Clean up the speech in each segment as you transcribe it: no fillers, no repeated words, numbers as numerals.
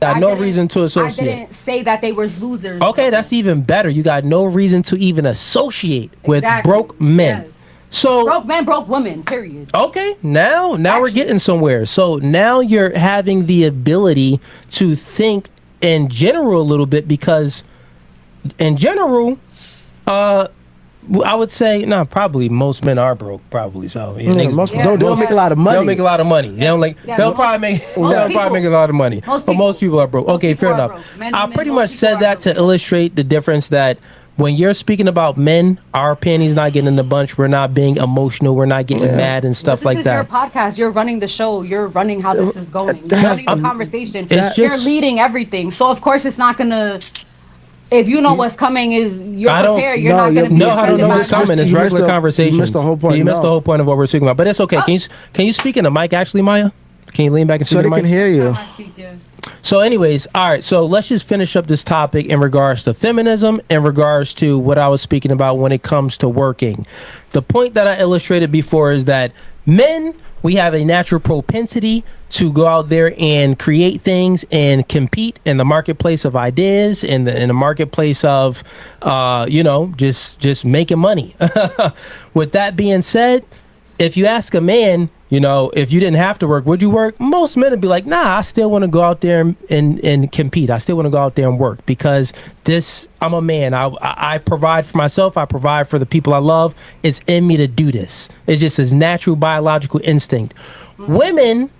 Got no reason to associate. I didn't say that they were losers. Okay, that's even better. You got no reason to even associate with broke men. Yes. So broke men, broke women, period. Okay, now we're getting somewhere. So now you're having the ability to think in general a little bit, because in general, I would say probably most men are broke, probably. So most don't make a lot of money. They don't make a lot of money. They'll probably make a lot of money. But most people are broke. Okay, fair enough. I pretty much said that to illustrate the difference that when you're speaking about men, our panties not getting in the bunch. We're not being emotional. We're not getting mad and stuff like that. This is your podcast. You're running the show. You're running how this is going. You're running the conversation. You're leading everything. So of course it's not gonna. If you know what's coming, you're prepared. You're not gonna be I don't know what's coming. It's regular conversation. You missed the whole point. You missed the whole point of what we're speaking about. But it's okay. Can you speak in the mic actually, Maya? Can you lean back and speak in the mic? So they can hear you. So anyways, all right, so let's just finish up this topic in regards to feminism, in regards to what I was speaking about when it comes to working. The point that I illustrated before is that men, we have a natural propensity to go out there and create things and compete in the marketplace of ideas, in the marketplace of, just making money. With that being said, if you ask a man, if you didn't have to work, would you work? Most men would be like, nah, I still want to go out there and compete. I still want to go out there and work because I'm a man. I provide for myself. I provide for the people I love. It's in me to do this. It's just this natural biological instinct. Women,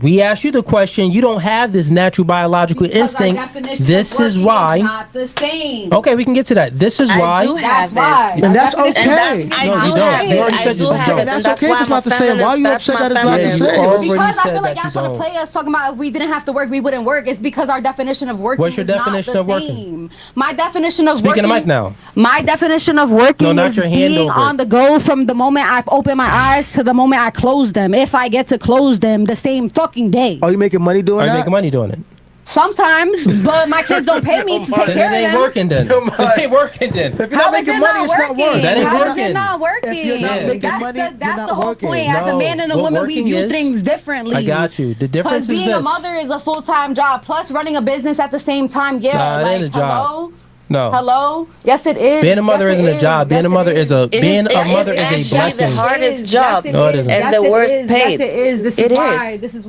we asked you the question. You don't have this natural biological instinct. This is why. Not the same. Okay, we can get to that. This is why. That's why. And that's okay. I do have it. And that's okay. It's not the same. Why are you upset that it's not the same? Because I feel like y'all trying to play us talking about if we didn't have to work, we wouldn't work. It's because our definition of working is not the same. What's your definition of working? My definition of working. Speaking of mic now. My definition of working is being on the go from the moment I open my eyes to the moment I close them. If I get to close them the same fucking day. Are you making money doing that? Are you making money doing it? Sometimes, but my kids don't pay me to take care of them. It ain't working then. It ain't working then. If you're not making money, it's not working. That ain't working. It's not working. If you're not making money, that's the whole point. As a man and a woman, we view things differently. I got you. The difference is this. Because being a mother is a full-time job, plus running a business at the same time. Yeah, nah, it ain't a job. Hello? No. Hello? Yes, it is. Being a mother isn't a job. Being a mother is a blessing. It's the hardest job. No, it isn't. And the worst paid. Yes, it is. This is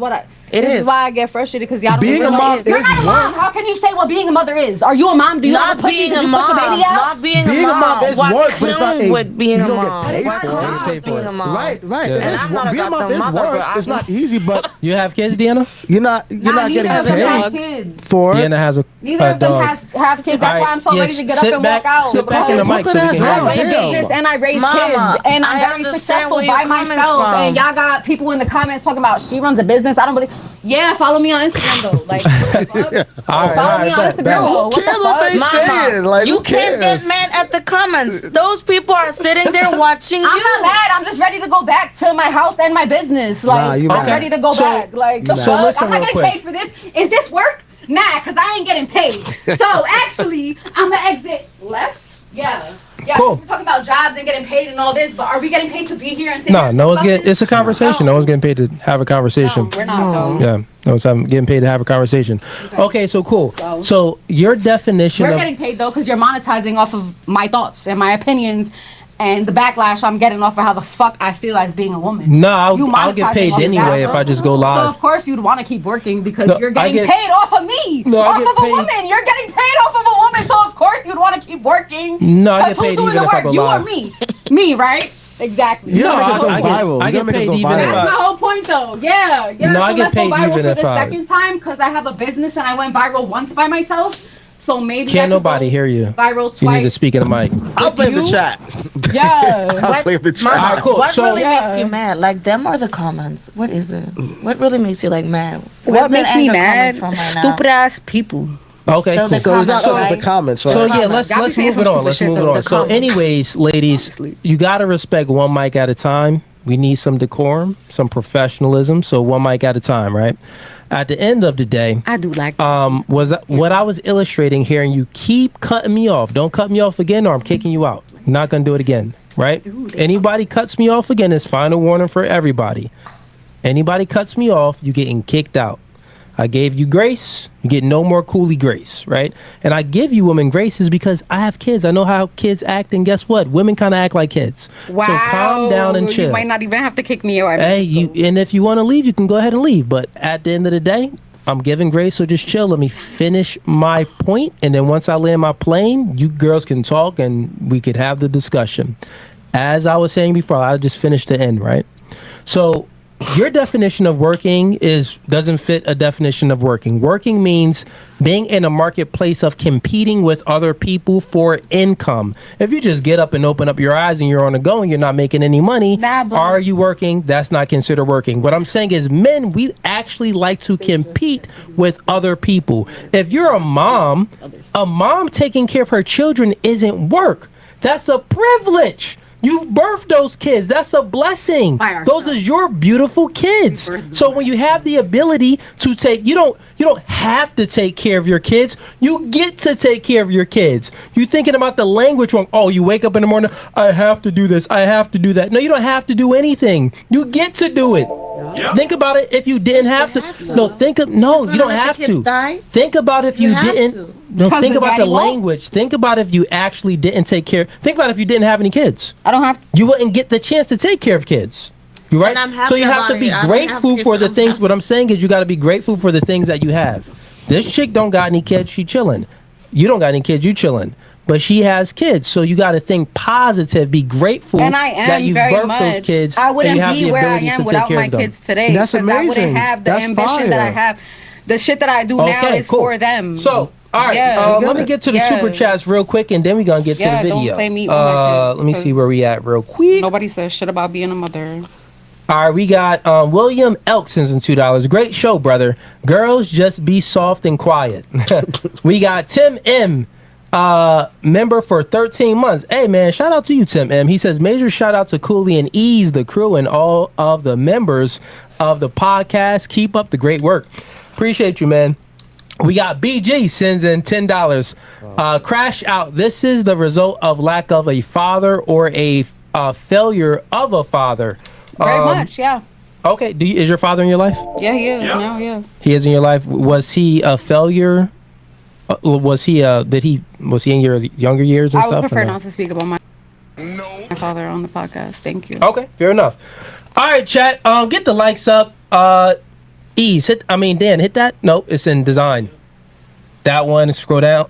why I get frustrated, because y'all don't being a mom You're not a mom. How can you say what being a mother is? Are you a mom? Do you not being a mom? Not being a mom is work, but it's not with being a mom. Being a mom. Right. Being a mom is work. It's not easy, but you have kids, Deanna? You're not getting paid for. Deanna has a neither of them have kids. That's why I'm so ready to get up and walk out. Sit back in the mic so we can I run a business and I raise kids, and I'm very successful by myself. And y'all got people in the comments talking about she runs a business. I don't believe. Yeah, follow me on Instagram though. Like, follow me on Instagram. Who cares what they saying? Like, you can't get mad at the comments. Those people are sitting there watching you. I'm not mad. I'm just ready to go back to my house and my business. Like, I'm ready to go back. Like, I'm not getting paid for this. Is this work? Nah, because I ain't getting paid. So actually, I'm gonna exit left. Yeah, cool. We're talking about jobs and getting paid and all this, but are we getting paid to be here and sit here? No one's getting. It's a conversation. No one's getting paid to have a conversation. No, we're not. Yeah, no one's getting paid to have a conversation. Okay, so cool. So your definition. We're getting paid though, because you're monetizing off of my thoughts and my opinions. And the backlash I'm getting off of how the fuck I feel as being a woman. No, I'll get paid anyway if I just go live. So of course you'd want to keep working because you're getting paid off of me. Off of a woman. You're getting paid off of a woman. So of course you'd want to keep working. No, I get paid even if I go live. You or me? Me, right? Exactly. No, I get paid even if that's my whole point though. Yeah. No, I get paid even if I. Second time because I have a business and I went viral once by myself. So maybe can't nobody hear you. Viral twice. You need to speak in the mic. I'll blame the chat. Yeah. I'll blame the chat. All right, cool. What really makes you mad? Like them or the comments? What is it? What really makes you like mad? What makes me mad? Stupid ass people. Okay, so cool. So it's not always the comments, right? So yeah, let's move it on. Let's move it on. So anyways, ladies, you gotta respect one mic at a time. We need some decorum, some professionalism. So one mic at a time, right? At the end of the day, I do like what I was illustrating here, and you keep cutting me off. Don't cut me off again, or I'm kicking you out. I'm not gonna do it again, right? Anybody cuts me off again, it's final warning for everybody. Anybody cuts me off, you getting kicked out. I gave you grace. You get no more Cooley grace, right? And I give you women graces because I have kids. I know how kids act, and guess what? Women kind of act like kids. Wow. So calm down and chill. You might not even have to kick me out. Hey, and if you want to leave, you can go ahead and leave. But at the end of the day, I'm giving grace, so just chill. Let me finish my point, and then once I land my plane, you girls can talk, and we could have the discussion. As I was saying before, I'll just finish the end, right? So your definition of working doesn't fit a definition of working. Working means being in a marketplace of competing with other people for income. If you just get up and open up your eyes and you're on the go and you're not making any money, are you working? That's not considered working. What I'm saying is, men, we actually like to compete with other people. If you're a mom taking care of her children isn't work. That's a privilege. You've birthed those kids. That's a blessing. Those are your beautiful kids. So when you have the ability to take, you don't have to take care of your kids. You get to take care of your kids. You thinking about the language wrong. Oh, you wake up in the morning, I have to do this. I have to do that. No, you don't have to do anything. You get to do it. Yep. Think about it if you didn't have to. No, you don't have to. Think about if you didn't. No, think about the language. Think about if you actually didn't take care. Think about if you didn't have any kids. I don't have to. You wouldn't get the chance to take care of kids. You right? So you have to be grateful for the things. What I'm saying is you got to be grateful for the things that you have. This chick don't got any kids. She chilling. You don't got any kids. You chilling. But she has kids, so you got to think positive. Be grateful that you've birthed those kids. I wouldn't be where I am without my kids today. That's amazing. I wouldn't have the ambition that I have. The shit that I do now is for them. So, all right, let me get to the super chats real quick, and then we're going to get to the video. Don't play me let me see where we at real quick. Nobody says shit about being a mother. All right, we got William Elksons and $2. Great show, brother. Girls, just be soft and quiet. We got Tim M. Member for 13 months. Hey man, shout out to you, Tim M. He says major shout out to Cooley and Ease, the crew, and all of the members of the podcast. Keep up the great work. Appreciate you, man. We got BG sends in $10. Crash out. This is the result of lack of a father or a failure of a father. Very much, yeah. Okay, is your father in your life? Yeah, he is. Yep. Now, yeah. He is in your life. Was he a failure? Was he in your younger years and stuff? I would prefer not to speak about my father on the podcast. Thank you. Okay, fair enough. All right, chat. Get the likes up. Ease. Dan, hit that. Nope, it's in design. That one. Scroll down.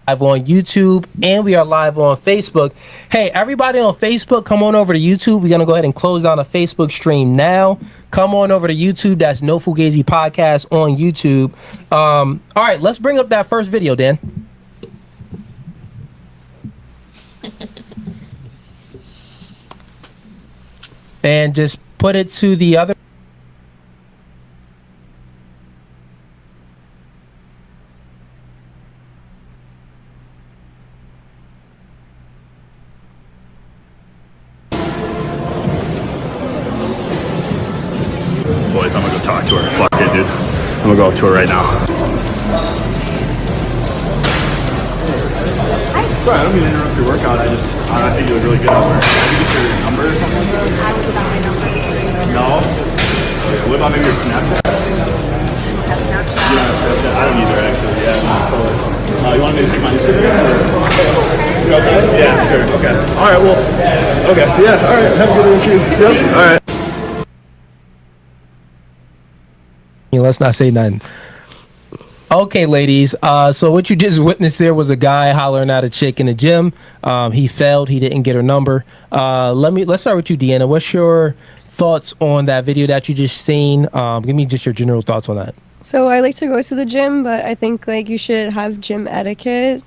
Live on YouTube, and we are live on Facebook. Hey, everybody on Facebook, come on over to YouTube. We're gonna go ahead and close down the Facebook stream now. Come on over to YouTube. That's No Fugazi Podcast on YouTube. All right, let's bring up that first video, Dan. And just put it to the other. Boys, I'm gonna go talk to her. Fuck it, dude. I'm gonna go up to her right now. Sorry, I don't mean to interrupt your workout. I think you look really good out there. Can you get your number or something like that? I would not my number. No? Okay, what about maybe your Snapchat? Snapchat? You don't have Snapchat? I don't either, actually. Yeah, totally. You want me to take my Instagram? You okay? Yeah, sure. Okay. All right, well. Okay. Yeah, all right. Have a good issue. Yep. All right. Let's not say nothing. Okay, ladies. So what you just witnessed there was a guy hollering at a chick in the gym. He failed. He didn't get her number. Let's start with you, Deanna. What's your thoughts on that video that you just seen? Give me just your general thoughts on that. So I like to go to the gym, but I think you should have gym etiquette.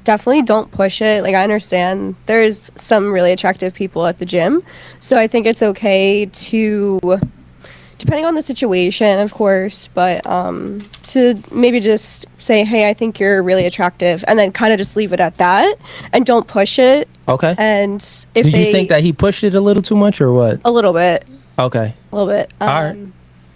Definitely don't push it. I understand there's some really attractive people at the gym, so I think it's okay to, depending on the situation, of course, but to maybe just say, hey, I think you're really attractive, and then kind of just leave it at that, and don't push it. Okay. And if Did you think that he pushed it a little too much, or what? A little bit. Okay. A little bit. All right.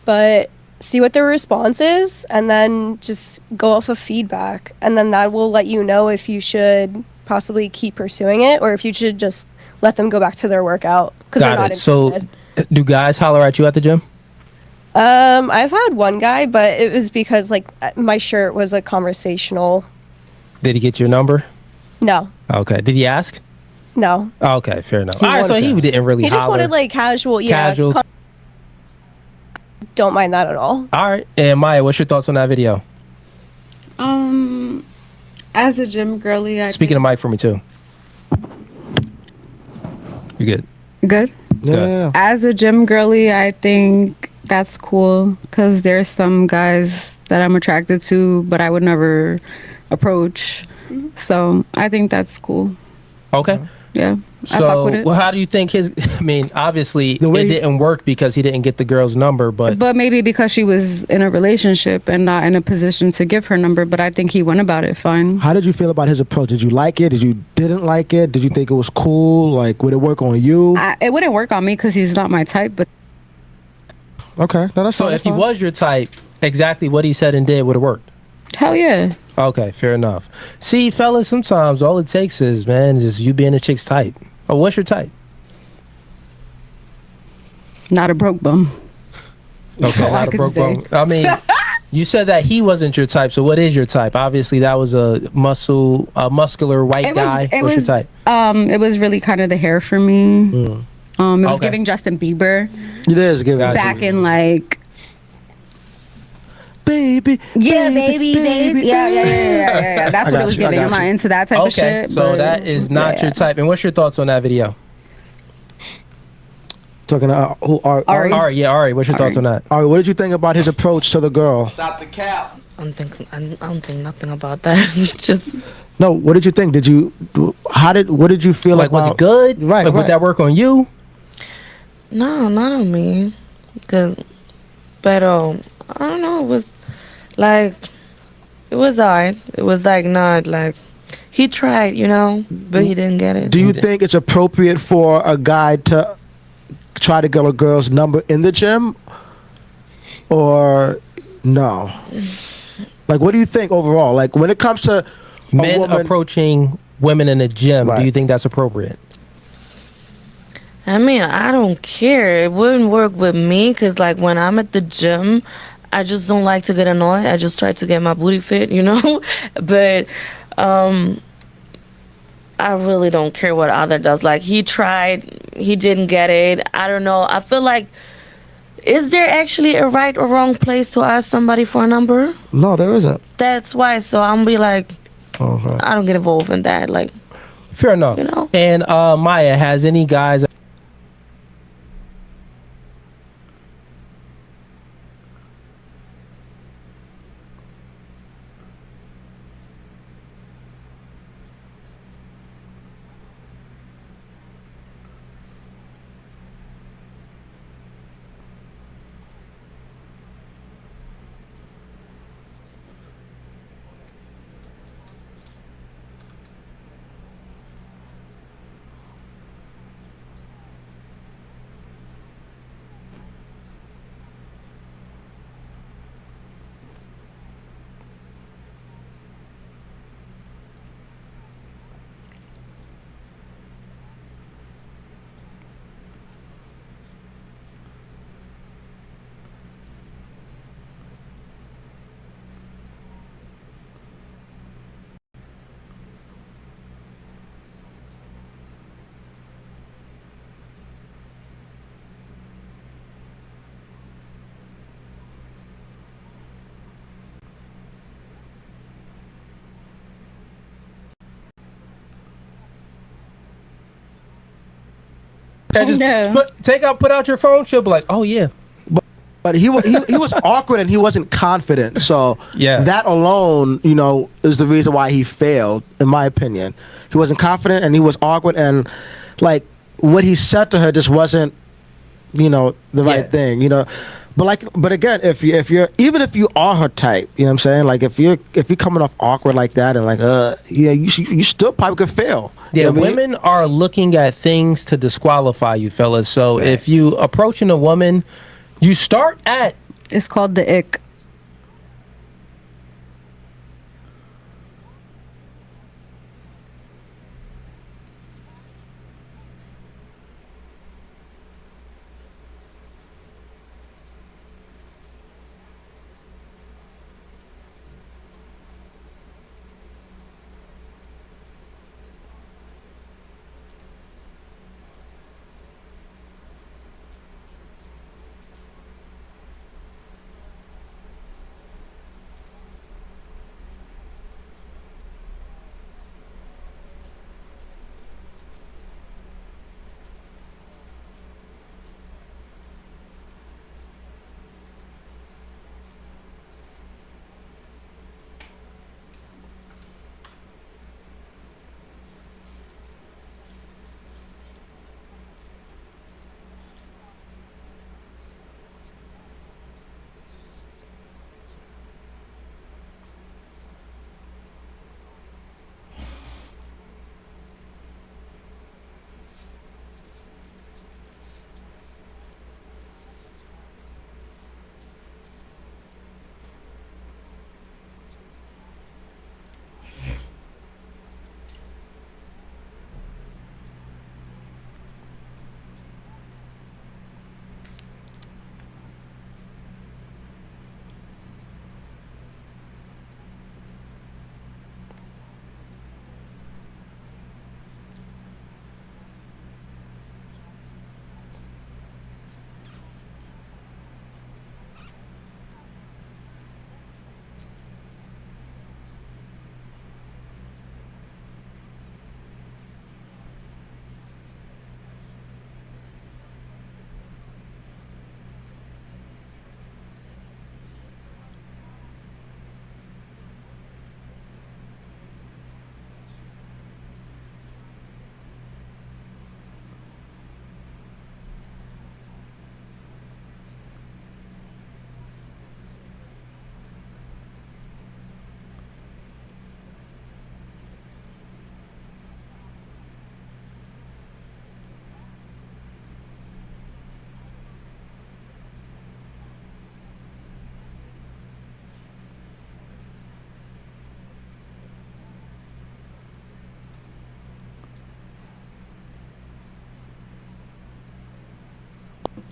But see what their response is, and then just go off of feedback, and then that will let you know if you should possibly keep pursuing it, or if you should just let them go back to their workout because they're not interested. So, do guys holler at you at the gym? I've had one guy, but it was because like my shirt was like conversational. Did he get your number? No. Okay. Did he ask? No. Okay, fair enough. All right, so he didn't really. He just wanted like casual. Yeah. Casual. Don't mind that at all. All right. And Maya, what's your thoughts on that video? As a gym girly, Speaking of mic for me too. You good? Good. Yeah. As a gym girly, I think that's cool because there's some guys that I'm attracted to, but I would never approach. So I think that's cool. Okay. Yeah. I fuck with it. Well, how do you think his? I mean, obviously it didn't work because he didn't get the girl's number, but maybe because she was in a relationship and not in a position to give her number. But I think he went about it fine. How did you feel about his approach? Did you like it? Did you didn't like it? Did you think it was cool? Like, would it work on you? It wouldn't work on me because he's not my type. But okay, no, that's so fine, if he was your type, exactly what he said and did would have worked. Hell yeah. Okay, fair enough. See, fellas, sometimes all it takes is, man, just you being a chick's type. Oh, what's your type? Not a broke bum. Okay, not a broke bum. I mean, you said that he wasn't your type, so what is your type? Obviously, that was a muscular white guy. What's your type? It was really kind of the hair for me. It was giving Justin Bieber. It is giving. Back in like. Baby. Yeah, baby. Yeah. That's what it was giving. I'm not into that type of shit. So that is not your type. And what's your thoughts on that video? Talking to who? Ari. Yeah, Ari. What's your thoughts on that? Ari, what did you think about his approach to the girl? Stop the cap. I don't think nothing about that. Just no. What did you think? What did you feel like? Was it good? Right. Would that work on you? no, not on me. But I don't know. It was like it was alright. It was like not like he tried, but he didn't get it. Do you think it's appropriate for a guy to try to get a girl's number in the gym, or no? Like, what do you think overall? Like, when it comes to men approaching women in the gym, do you think that's appropriate? I mean, I don't care. It wouldn't work with me because, like, when I'm at the gym, I just don't like to get annoyed. I just try to get my booty fit, But I really don't care what other does. Like, he tried, he didn't get it. I don't know. I feel like, is there actually a right or wrong place to ask somebody for a number? No, there isn't. That's why. So I'm be like, I don't get involved in that. Like, fair enough. And Maya, has any guys? Put out your phone. She'll be like, "Oh yeah." But he was awkward and he wasn't confident. So that alone, is the reason why he failed, in my opinion. He wasn't confident and he was awkward, and like what he said to her just wasn't, the right thing. But again, if you are her type, you know what I'm saying? Like if you're coming off awkward like that and like you still probably could fail. Yeah, women are looking at things to disqualify you, fellas. So if you approaching a woman, you start at. It's called the ick.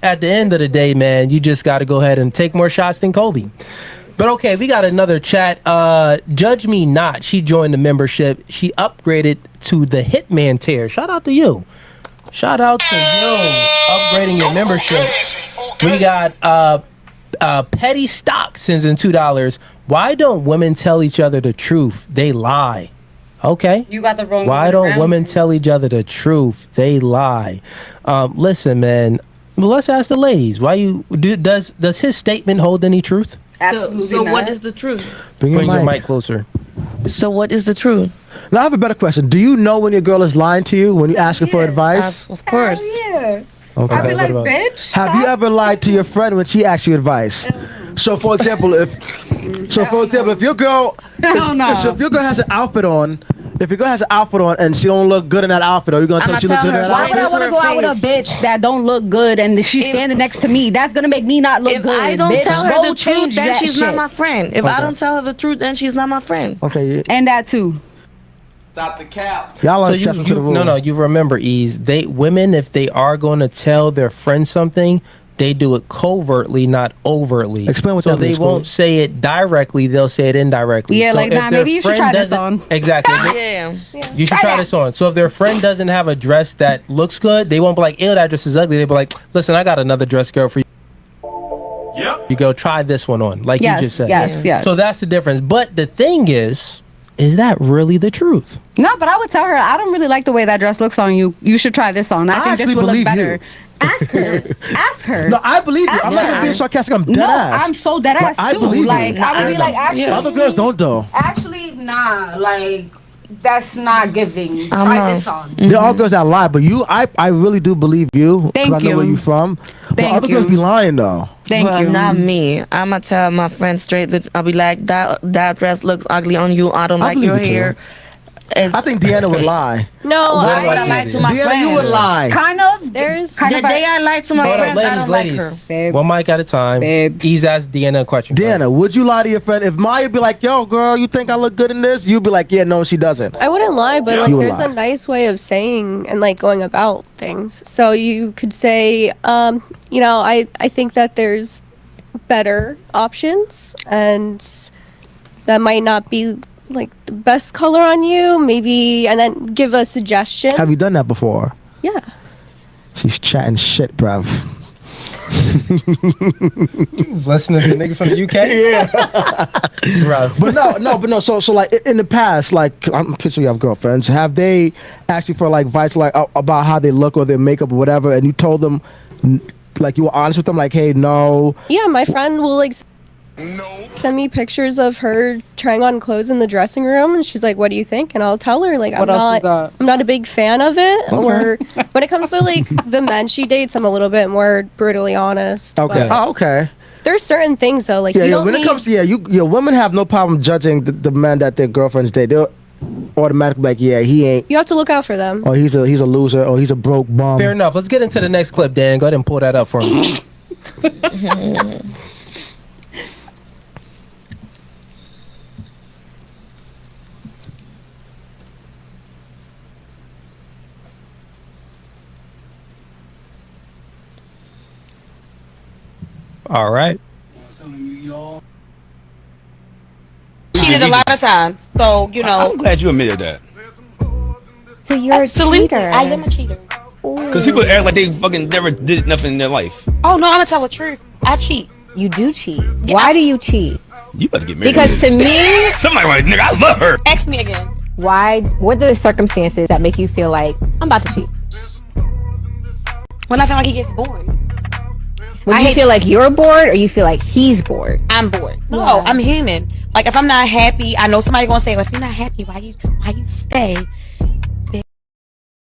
at the end of the day, man, you just got to go ahead and take more shots than Kobe. But okay, we got another chat. Judge Me Not. She joined the membership. She upgraded to the Hitman tier. Shout out to you. Shout out to you upgrading your membership. We got Petty Stock sends in $2. Why don't women tell each other the truth? They lie. Okay. You got the wrong. Why don't women tell each other the truth? They lie. Listen, man. Well, let's ask the ladies. Why you does his statement hold any truth? Absolutely so not. what is the truth? Bring your mic closer. So what is the truth? Now I have a better question. Do you know when your girl is lying to you when you ask her for advice? Of course. Yeah. Okay. I'd be like, bitch. Have you ever lied to your friend when she asked you advice? So for example, if your girl if your girl has an outfit on, and she don't look good in that outfit, are you gonna tell her she looks good in that Why would I outfit? want to go out with a bitch that don't look good and she's standing next to me? That's gonna make me not look If good. I don't bitch. tell her Go the truth, change then that she's shit. not my friend. If I don't tell her the truth, then she's not my friend. Okay. And that too. Stop the cap. Y'all So are exception to the rule. no, you remember, women, if they are going to tell their friend something, they do it covertly, not overtly. Explain what so that they means, won't say it directly, they'll say it indirectly. Yeah, so like, if nah, their maybe you should friend try this doesn't- on. Exactly. Yeah. You should try this on. So if their friend doesn't have a dress that looks good, they won't be like, ew, that dress is ugly. They'll be like, listen, I got another dress, girl, for you. Yep. You go try this one on, like Yes, you just said. yes. So that's the difference. But the thing is that really the truth? No, but I would tell her, I don't really like the way that dress looks on you. You should try this on. I think this actually will look believe better. you. Ask her. Ask her. No, I believe you. I'm not Yeah. gonna be sarcastic. I'm dead No, ass. I'm so dead ass I too. believe you. Like I would be like, actually, Other girls don't though. Actually, nah. Like that's not giving. I'm Try not. this on. There are girls that lie, but I really do believe you. 'Cause Thank I know you. where you from. But Thank other girls you. be lying though. Thank Well, you. not me. I'ma tell my friend straight that I'll be like, that dress looks ugly on you. I don't like believe your it too. hair. I think Deanna would lie. No, Why would I lie to my Deanna, friend? you would lie. Kind of. There's kind The of. day I lie to my Hold friends, on, I don't like her. Babe. One mic at a time. Babe. He's asked Deanna a question. Deanna, would you lie to your friend if Maya be like, "Yo, girl, you think I look good in this?" You'd be like, "Yeah, no, she doesn't." I wouldn't lie, but like You would there's lie. a nice way of saying and like going about things. So you could say, I think that there's better options and that might not be like the best color on you, maybe, and then give a suggestion. Have you done that before? Yeah. She's chatting shit, bruv. Listening to niggas from the UK? Yeah. Right. But no. So like in the past, like I'm pretty sure you have girlfriends. Have they asked you for like advice, like about how they look or their makeup or whatever, and you told them, like you were honest with them, like, hey, no. Yeah, my friend will like send me pictures of her trying on clothes in the dressing room, and she's like, "What do you think?" And I'll tell her like, What else you got? I'm not a big fan of it. Or when it comes to like the men she dates, I'm a little bit more brutally honest. Okay. But Oh, okay. there's certain things though, like Yeah, you yeah. don't When need, it comes to women have no problem judging the men that their girlfriends date. They'll automatically be like, yeah, he ain't. you have to look out for them. Or he's a loser. Or he's a broke bum. Fair enough. Let's get into the next clip, Dan. Go ahead and pull that up for me. All right. Cheated a lot of times, so I'm glad you admitted that. So you're a cheater. I am a cheater. Because people act like they fucking never did nothing in their life. Oh no, I'm gonna tell the truth. I cheat. You do cheat. Why do you cheat? You about to get married. Because to me, somebody like, nigga, I love her. Ask me again. why? What are the circumstances that make you feel like I'm about to cheat? When I feel like he gets bored. When you feel like you're bored, or you feel like he's bored? I'm bored. No, Yeah. I'm human. Like if I'm not happy, I know somebody gonna say, well, if you're not happy, why you stay? You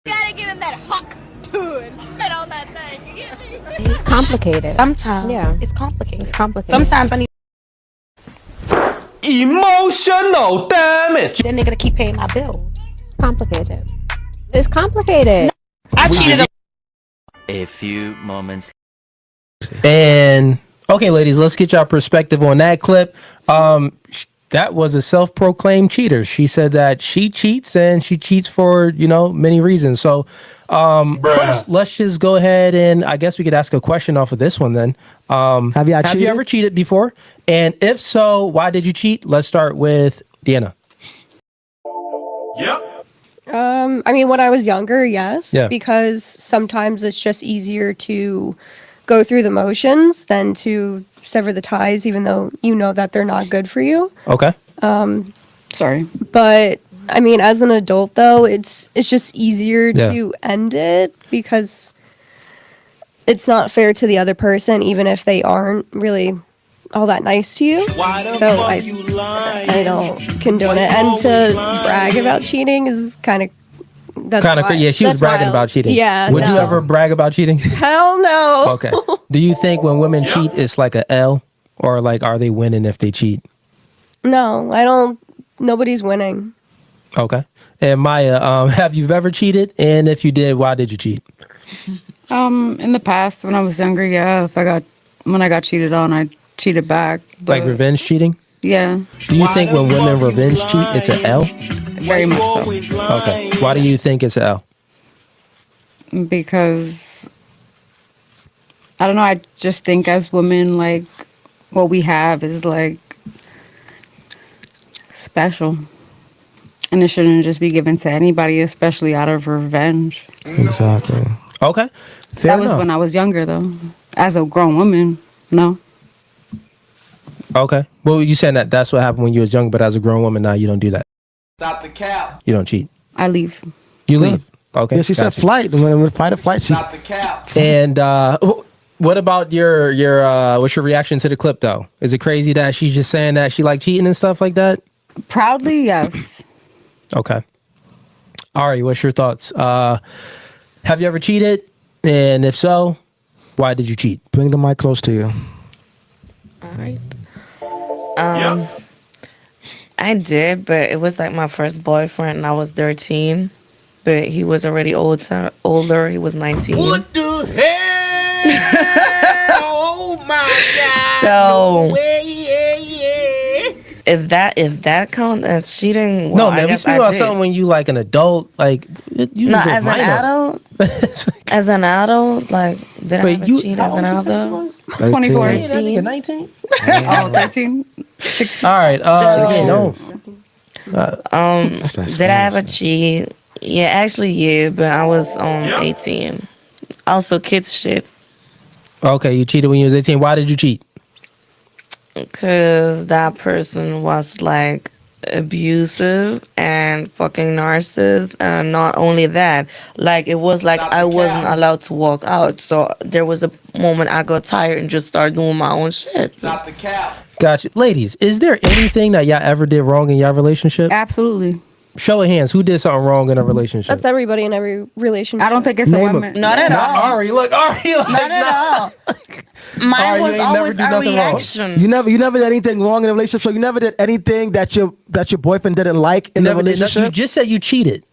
gotta give him that huck too and spit on that thing. You get me? It's complicated. Sometimes Yeah. it's complicated. It's complicated. Sometimes I need Emotional damage. that nigga to keep paying my bills. It's complicated. It's complicated. I cheated. A few moments. And okay, ladies, let's get y'all perspective on that clip. That was a self-proclaimed cheater. She said that she cheats and she cheats for, many reasons. So first, let's just go ahead and I guess we could ask a question off of this one then. Have you ever cheated before? And if so, why did you cheat? Let's start with Deanna. Yep. I mean, when I was younger, yes. Yeah. Because sometimes it's just easier to go through the motions than to sever the ties, even though you know that they're not good for you. Okay. Sorry. But I mean, as an adult though, it's just easier to end it because it's not fair to the other person, even if they aren't really all that nice to you. So I don't condone it. And to brag about cheating is kind of Yeah, she was bragging about cheating. Yeah. Would you ever brag about cheating? Hell no. Okay. Do you think when women cheat, it's like a L, or like are they winning if they cheat? No, I don't. Nobody's winning. Okay. And Maya, have you ever cheated? And if you did, why did you cheat? In the past, when I was younger, yeah. When I got cheated on, I cheated back. Like revenge cheating? Yeah. Do you think when women revenge cheat, it's an L? Very much so. Okay. Why do you think it's an L? Because I don't know. I just think as women, like what we have is like special, and it shouldn't just be given to anybody, especially out of revenge. Exactly. Okay. That was when I was younger, though. As a grown woman, no. Okay. Well, you saying that's what happened when you was young, but as a grown woman now, you don't do that. Stop the cap. You don't cheat. I leave. You leave. Okay. Yeah, she said flight. When fight or flight, she. Stop the cap. And what about your what's your reaction to the clip though? Is it crazy that she's just saying that she like cheating and stuff like that? Proudly, yes. Okay. Ari, what's your thoughts? Have you ever cheated? And if so, why did you cheat? Bring the mic close to you. All right. I did, but it was like my first boyfriend and I was 13. But he was already older. He was 19. What the hell? Oh my God. So, no way. if that counts as cheating, well, No, man, we speak about something when you like an adult, like you No, as an adult. As an adult, like did I ever cheat as an adult? 24. 19? Oh, 13. All right. No. Did I ever cheat? Yeah, actually, yeah, but I was 18. Also, kids shit. Okay, you cheated when you was 18. Why did you cheat? Because that person was like abusive and fucking narcissist, and not only that, like it was like I wasn't allowed to walk out. So there was a moment I got tired and just started doing my own shit. Stop the cap. Gotcha. Ladies, is there anything that y'all ever did wrong in y'all relationship? Absolutely. Show of hands. Who did something wrong in a relationship? That's everybody in every relationship. I don't think it's a woman. Not at all. Ari, look, Ari, like, Not at all. Mine Ari, you was ain't never always do a nothing wrong. reaction. You never did anything wrong in a relationship. So you never did anything that your boyfriend didn't like in the relationship. You just said you cheated.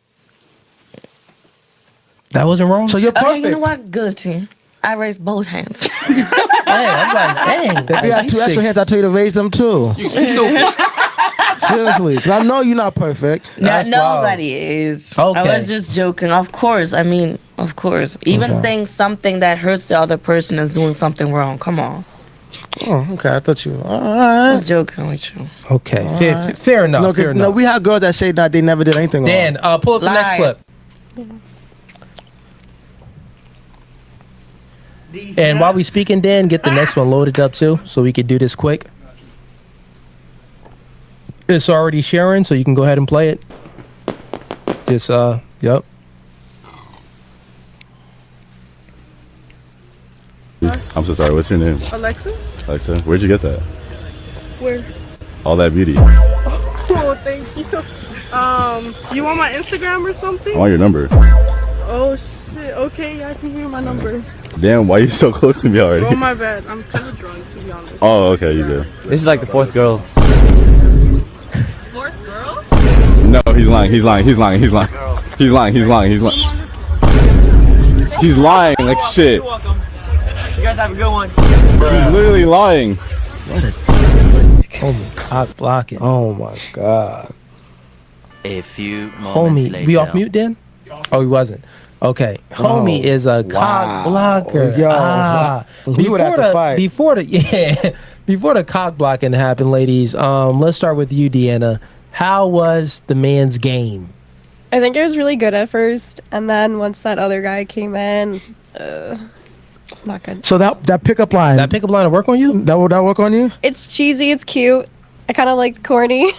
That wasn't wrong. So you're perfect. Okay, you know what? Good team. I raised both hands. Dang, I'm like, dang. If you had two extra hands, I tell you to raise them too. You stupid. Seriously, 'cause I know you're not perfect. No, nobody is. Okay. I was just joking. Of course. I mean, of course. Even saying something that hurts the other person is doing something wrong. Come on. Oh, okay. I thought you. All I right. was joking with you. Okay, fair enough. No, fair enough. no, we have girls that say that they never did anything wrong. Dan, pull up the next Lie. clip. And while we speaking, Dan, get the next one loaded up too, so we could do this quick. It's already sharing, so you can go ahead and play it. Just, yep. I'm so sorry. What's your name? Alexa? Alexa. Where'd you get that? Where? All that beauty. Oh, thank you. You want my Instagram or something? I want your number. Oh shit. Okay, yeah, I can give you my number. Damn, why are you so close to me already? Oh my bad. I'm kind of drunk, to be honest. Oh, okay, you did. This is like the fourth girl. Fourth girl? No, he's lying. He's lying. He's lying. He's lying. He's lying. He's lying. He's lying. He's lying like shit. You guys have a good one. He's literally lying. Homie, cock blocking. Oh my God. A few moments Homie, later. we off mute then? Oh, he wasn't. Okay, homie is a cock blocker. Yo, we would have to fight. Before the cock blocking happened, ladies. Let's start with you, Deanna. How was the man's game? I think it was really good at first, and then once that other guy came in, not good. So that pickup line. That pickup line will work on you? That work on you? It's cheesy. It's cute. I kind of like corny.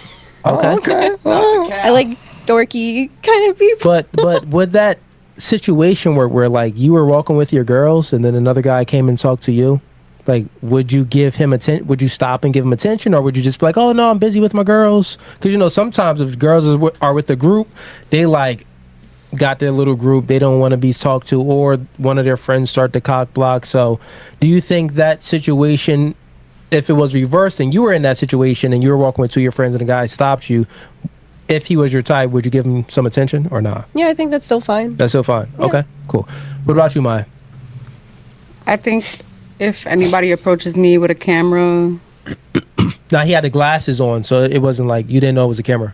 Okay. I like dorky kind of people. But would that situation where like you were walking with your girls and then another guy came and talked to you, like would you give him attention? Would you stop and give him attention, or would you just be like, oh no, I'm busy with my girls? Because sometimes if girls are with a group, they like got their little group, they don't want to be talked to, or one of their friends start to cock block. So do you think that situation, if it was reversed and you were in that situation and you were walking with two of your friends and a guy stopped you, if he was your type, would you give him some attention or not? Yeah, I think that's still fine. That's still fine. Yeah. Okay, cool. What about you, Maya? I think if anybody approaches me with a camera. Now, he had the glasses on, so it wasn't like you didn't know it was a camera.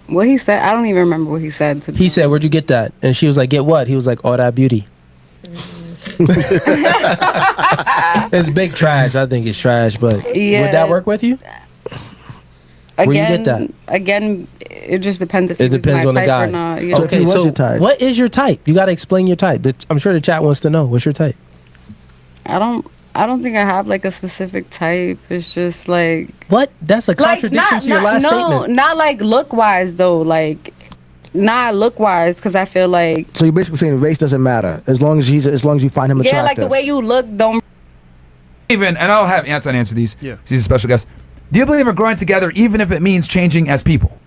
What he said, I don't even remember what he said. He said, where'd you get that? And she was like, get what? He was like, all that beauty. It's big trash. I think it's trash, but would that work with you? Where you get that? Again, it just depends if it depends on the guy. or not. Yeah. Okay, so what is your type? You got to explain your type. I'm sure the chat wants to know. What's your type? I don't think I have like a specific type. It's just like what? That's a contradiction to your last statement. Not like look wise though. Like not look wise, because I feel like. So you're basically saying race doesn't matter as long as you find him attractive. Yeah, like the way you look don't. Even, and I'll have Anton answer these. Yeah. He's a special guest. Do you believe in growing together even if it means changing as people?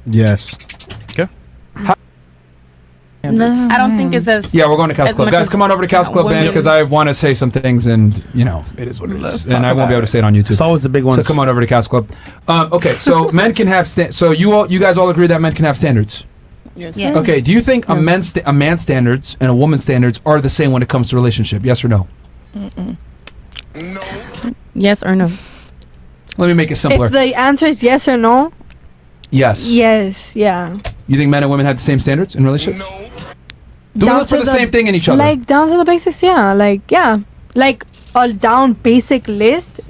Yes. Okay. No, I don't think it's as. Yeah, we're going to Couch Club. Guys, come on over to Couch Club, man, because I want to say some things, and it is what it is, and I won't be able to say it on YouTube. It's always the big one. So come on over to Couch Club. Okay, so men can have so you guys all agree that men can have standards. Yes. Okay. Do you think a man's standards and a woman's standards are the same when it comes to relationship? Yes or no? No. Yes or no? Let me make it simpler. If the answer is yes or no. Yes. Yes. Yeah. You think men and women have the same standards in relationships? No. Do we look for the same thing in each other? Like down to the basics, yeah. Like a down basic list.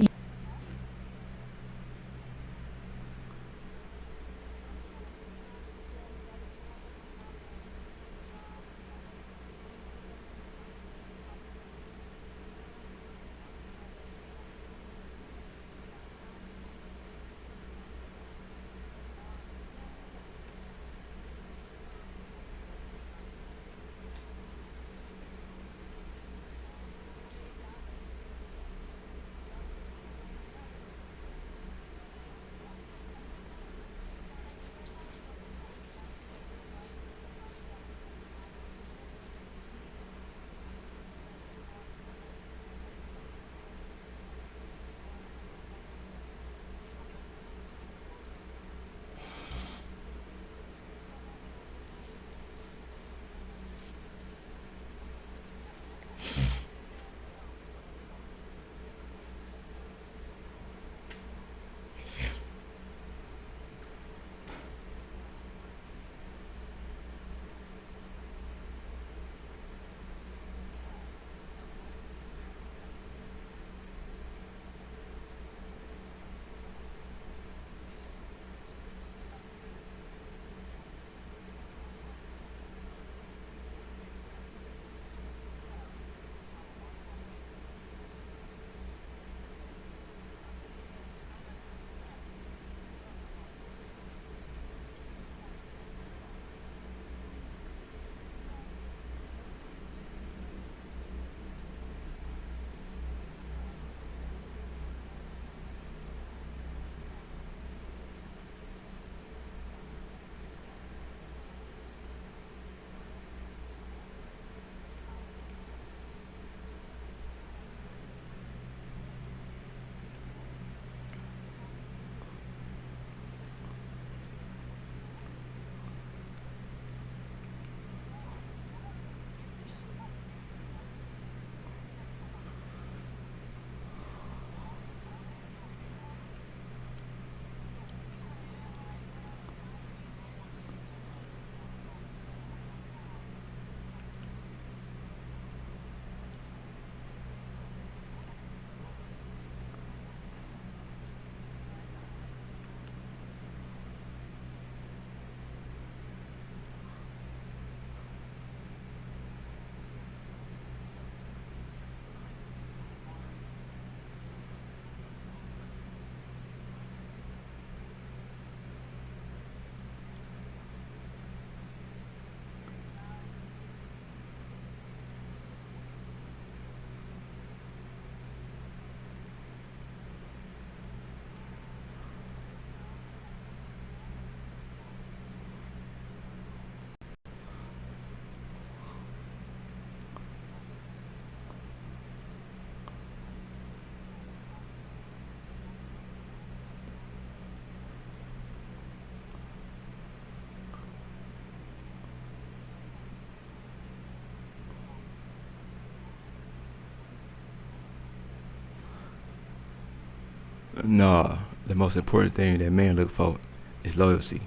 No, the most important thing that men look for is loyalty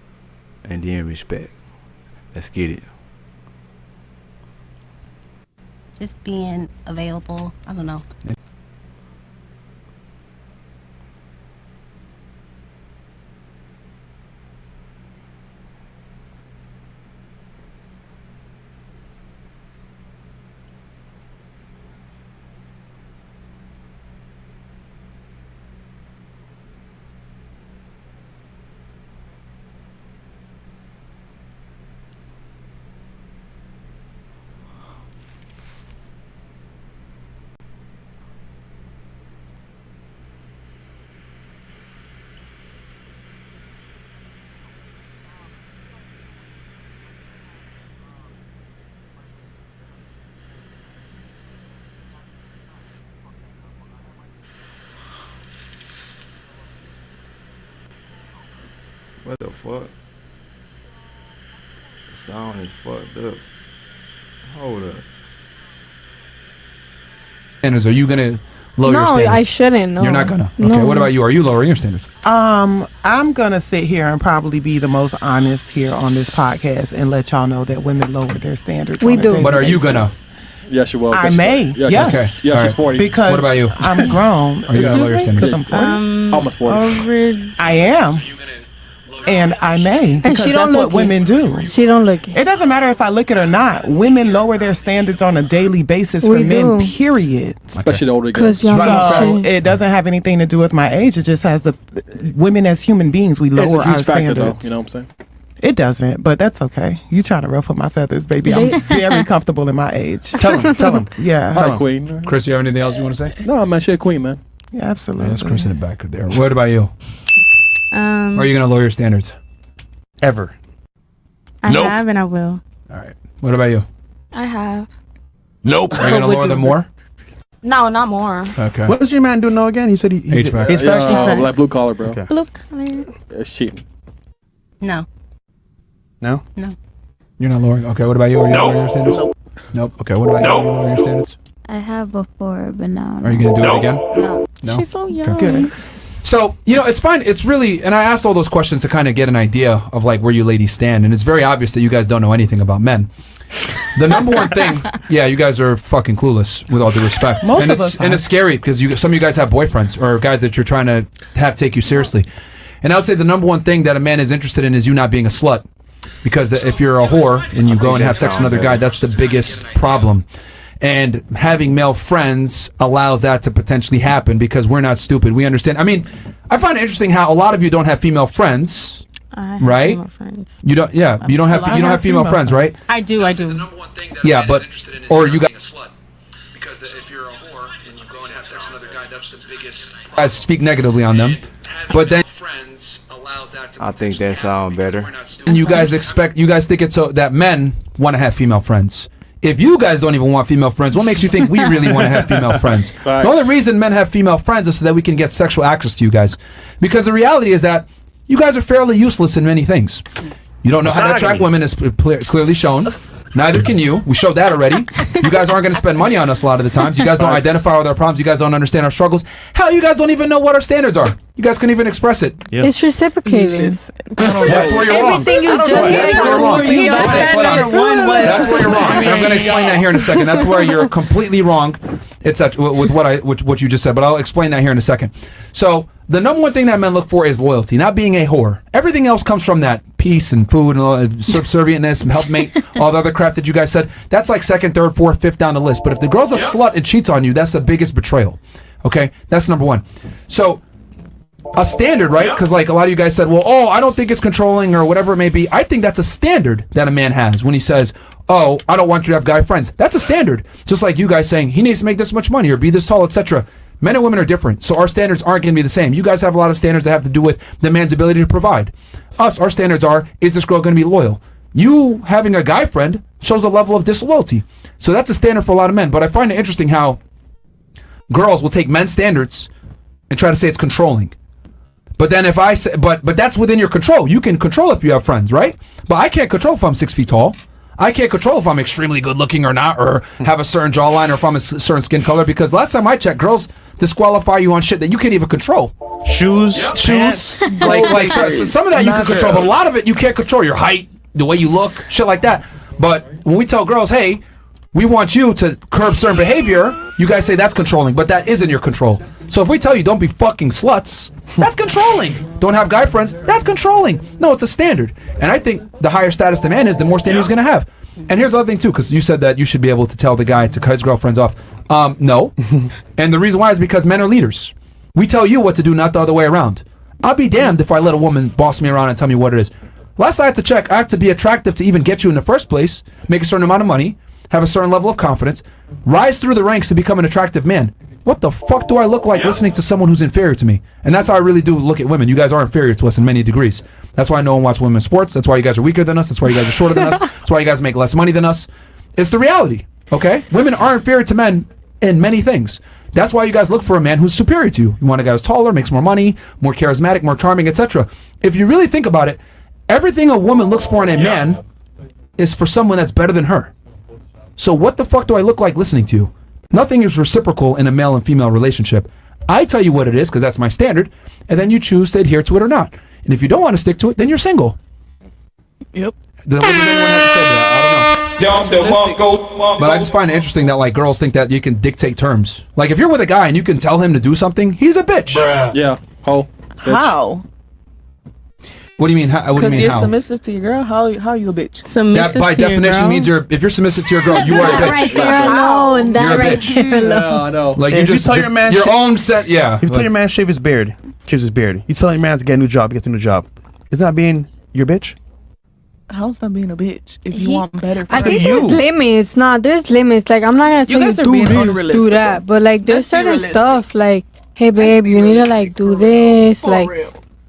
and then respect. Let's get it. Just being available. I don't know. What the fuck? The sound is fucked up. Hold up. Standards, are you gonna lower your standards? No, I shouldn't. No. You're not gonna. Okay. No. What about you? Are you lowering your standards? I'm gonna sit here and probably be the most honest here on this podcast and let y'all know that women lower their standards. We on a do. daily But are you basis. gonna? Yes, you will. I may. Yeah, Yes. Yeah, All she's right. 40. Because What about you? I'm grown. Are you gonna lower your standards? Because I'm 40. Almost 40. I am. And I may, because she don't that's what look women do. She don't look it. It doesn't matter if I look it or not. Women lower their standards on a daily basis for We men, do. period. Especially the older Because girls. y'all So shit. it doesn't have anything to do with my age. It just has the women as human beings. We It's lower a our huge factor, though. standards. You know what I'm saying? It doesn't, but that's okay. You trying to ruffle my feathers, baby? I'm very comfortable in my age. Tell him. Yeah, Hi, Queen. Chris, you have anything else you want to say? No, man, she a queen, man. yeah, absolutely. That's Chris in the back there. What about you? Are you gonna lower your standards? Ever? I have and I will. All right. What about you? I have. Nope. Are you gonna lower them more? No, not more. Okay. What does your man do now again? He said he HVAC. HVAC? Like blue collar, bro. Okay. Look, clear. It's cheating. No. No? No. You're not lowering. Okay. What about you? Are you lowering your standards? Nope. Okay. What about you? Are you lowering your standards? I have before, but now. Are you gonna do it again? No. No. She's so young. Okay. So, it's fine. It's really, and I asked all those questions to kind of get an idea of like where you ladies stand, and it's very obvious that you guys don't know anything about men. The number one thing, yeah, you guys are fucking clueless, with all due respect. Most and of us it's scary because some of you guys have boyfriends or guys that you're trying to have take you seriously. And I would say the number one thing that a man is interested in is you not being a slut, because if you're a whore and you go and have sex with another guy, that's the biggest problem. And having male friends allows that to potentially happen because we're not stupid. We understand. I mean, I find it interesting how a lot of you don't have female friends, right? Female friends. You don't. Yeah, you don't have. You don't have female friends, right? I do. Yeah, but or you got. Because if you're a whore and you go and have sex with another guy, that's the biggest. Guys speak negatively on them, but then friends allows that to. I think that sounds better. And you guys think it's so that men want to have female friends. If you guys don't even want female friends, what makes you think we really want to have female friends? The only reason men have female friends is so that we can get sexual access to you guys. Because the reality is that you guys are fairly useless in many things. You don't know how to attract women, as clearly shown. Neither can you. We showed that already. You guys aren't going to spend money on us a lot of the times. You guys don't identify with our problems. You guys don't understand our struggles. Hell, you guys don't even know what our standards are. You guys couldn't even express it. Yeah. It's reciprocating. That's where you're wrong. Everything you just That's said where you're wrong. you just said number one was. That's where you're wrong. And I'm going to explain that here in a second. That's where you're completely wrong. It's with what you just said, but I'll explain that here in a second. So the number one thing that men look for is loyalty, not being a whore. Everything else comes from that. Peace and food and all, subservientness and helpmate, all the other crap that you guys said. That's like second, third, fourth, fifth down the list. But if the girl's a slut and cheats on you, that's the biggest betrayal. Okay? That's number one. So a standard, right? Because like a lot of you guys said, well, I don't think it's controlling or whatever it may be. I think that's a standard that a man has when he says, I don't want you to have guy friends. That's a standard. Just like you guys saying he needs to make this much money or be this tall, etc. Men and women are different, so our standards aren't going to be the same. You guys have a lot of standards that have to do with the man's ability to provide. Our standards are, is this girl going to be loyal? You having a guy friend shows a level of disloyalty. So that's a standard for a lot of men. But I find it interesting how girls will take men's standards and try to say it's controlling. But then if I say, but that's within your control. You can control if you have friends, right? But I can't control if I'm 6 feet tall. I can't control if I'm extremely good looking or not, or have a certain jawline, or if I'm a certain skin color, because last time I checked, girls disqualify you on shit that you can't even control. Shoes. Like so some of that you can control, but a lot of it you can't control. Your height, the way you look, shit like that. But when we tell girls, hey, we want you to curb certain behavior, you guys say that's controlling, but that isn't your control. So if we tell you don't be fucking sluts, that's controlling. Don't have guy friends, that's controlling. No, it's a standard. And I think the higher status the man is, the more standard he's going to have. And here's the other thing too, because you said that you should be able to tell the guy to cut his girlfriends off. No. And the reason why is because men are leaders. We tell you what to do, not the other way around. I'll be damned if I let a woman boss me around and tell me what it is. Last I had to check, I have to be attractive to even get you in the first place, make a certain amount of money, have a certain level of confidence, rise through the ranks to become an attractive man. What the fuck do I look like listening to someone who's inferior to me? And that's how I really do look at women. You guys are inferior to us in many degrees. That's why no one watches women's sports. That's why you guys are weaker than us. That's why you guys are shorter than us. That's why you guys make less money than us. It's the reality, okay? Women are inferior to men in many things. That's why you guys look for a man who's superior to you. You want a guy who's taller, makes more money, more charismatic, more charming, etc. If you really think about it, everything a woman looks for in a man is for someone that's better than her. So what the fuck do I look like listening to you? Nothing is reciprocal in a male and female relationship. I tell you what it is because that's my standard, and then you choose to adhere to it or not. And if you don't want to stick to it, then you're single. Yep. Then what does anyone have to say to that? I don't know. But I just find it interesting that like girls think that you can dictate terms. Like if you're with a guy and you can tell him to do something, he's a bitch. Yeah. Bitch. How? What do you mean? What do you mean? You're How? submissive to your girl. How you a bitch? That by definition means if you're submissive to your girl, you are a bitch. Right there alone. That You're a right bitch. there alone. No, I know. Like If you just tell your man your own set. Yeah. If you tell your man shave his beard, shaves his beard. You tell your man to get a new job, he gets a new job. Isn't that being your bitch? How's that being a bitch? If you want better for I think there's limits. Nah, there's limits. Like I'm not gonna tell you guys are being do this, do unrealistic. that. But like there's Let's be certain realistic. stuff like, hey babe, you need to like do this. Like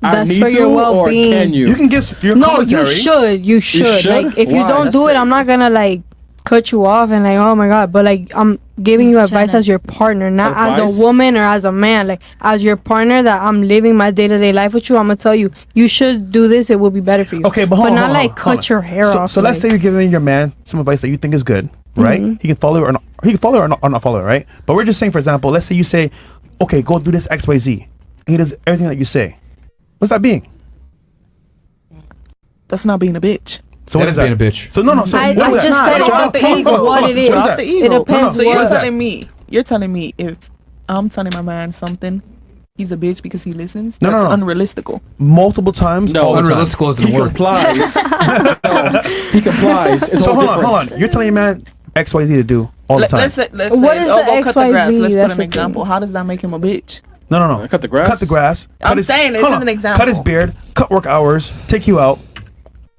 that's for your well-being. Can you? You can give your No, commentary. you should. Like if you Why? don't do it, I'm not gonna like cut you off and like, oh my god. But like I'm giving you advice as your partner, not as Advice? a woman or as a man. Like as your partner that I'm living my day-to-day life with you, I'm gonna tell you should do this. It will be better for you. Okay, but hold on, not hold on, like hold on. cut your hair off. So let's say you're giving your man some advice that you think is good, right? He can follow it or not. He can follow it or not follow it, right? But we're just saying, for example, let's say you say, okay, go do this X, Y, Z, and he does everything that you say. What's that being? That's not being a bitch. So what is being that? a bitch. So no. So I what is just that? said Drop it the depends ego. what it is. Drop the ego. It depends So what you're is that? telling me if I'm telling my man something, he's a bitch because he listens. No, That's no. unrealistic. Multiple times. No, all the time. unrealistic isn't a He word. complies. He complies. It's So all hold on. You're telling your man X, Y, Z to do all the time. Let's say, What is oh, the go cut the XYZ? grass. Let's That's put an the example. How does that make him a bitch? No. Cut the grass. Cut the grass. I'm cut his- saying this hold is on. an example. Cut his beard. Cut work hours. Take you out.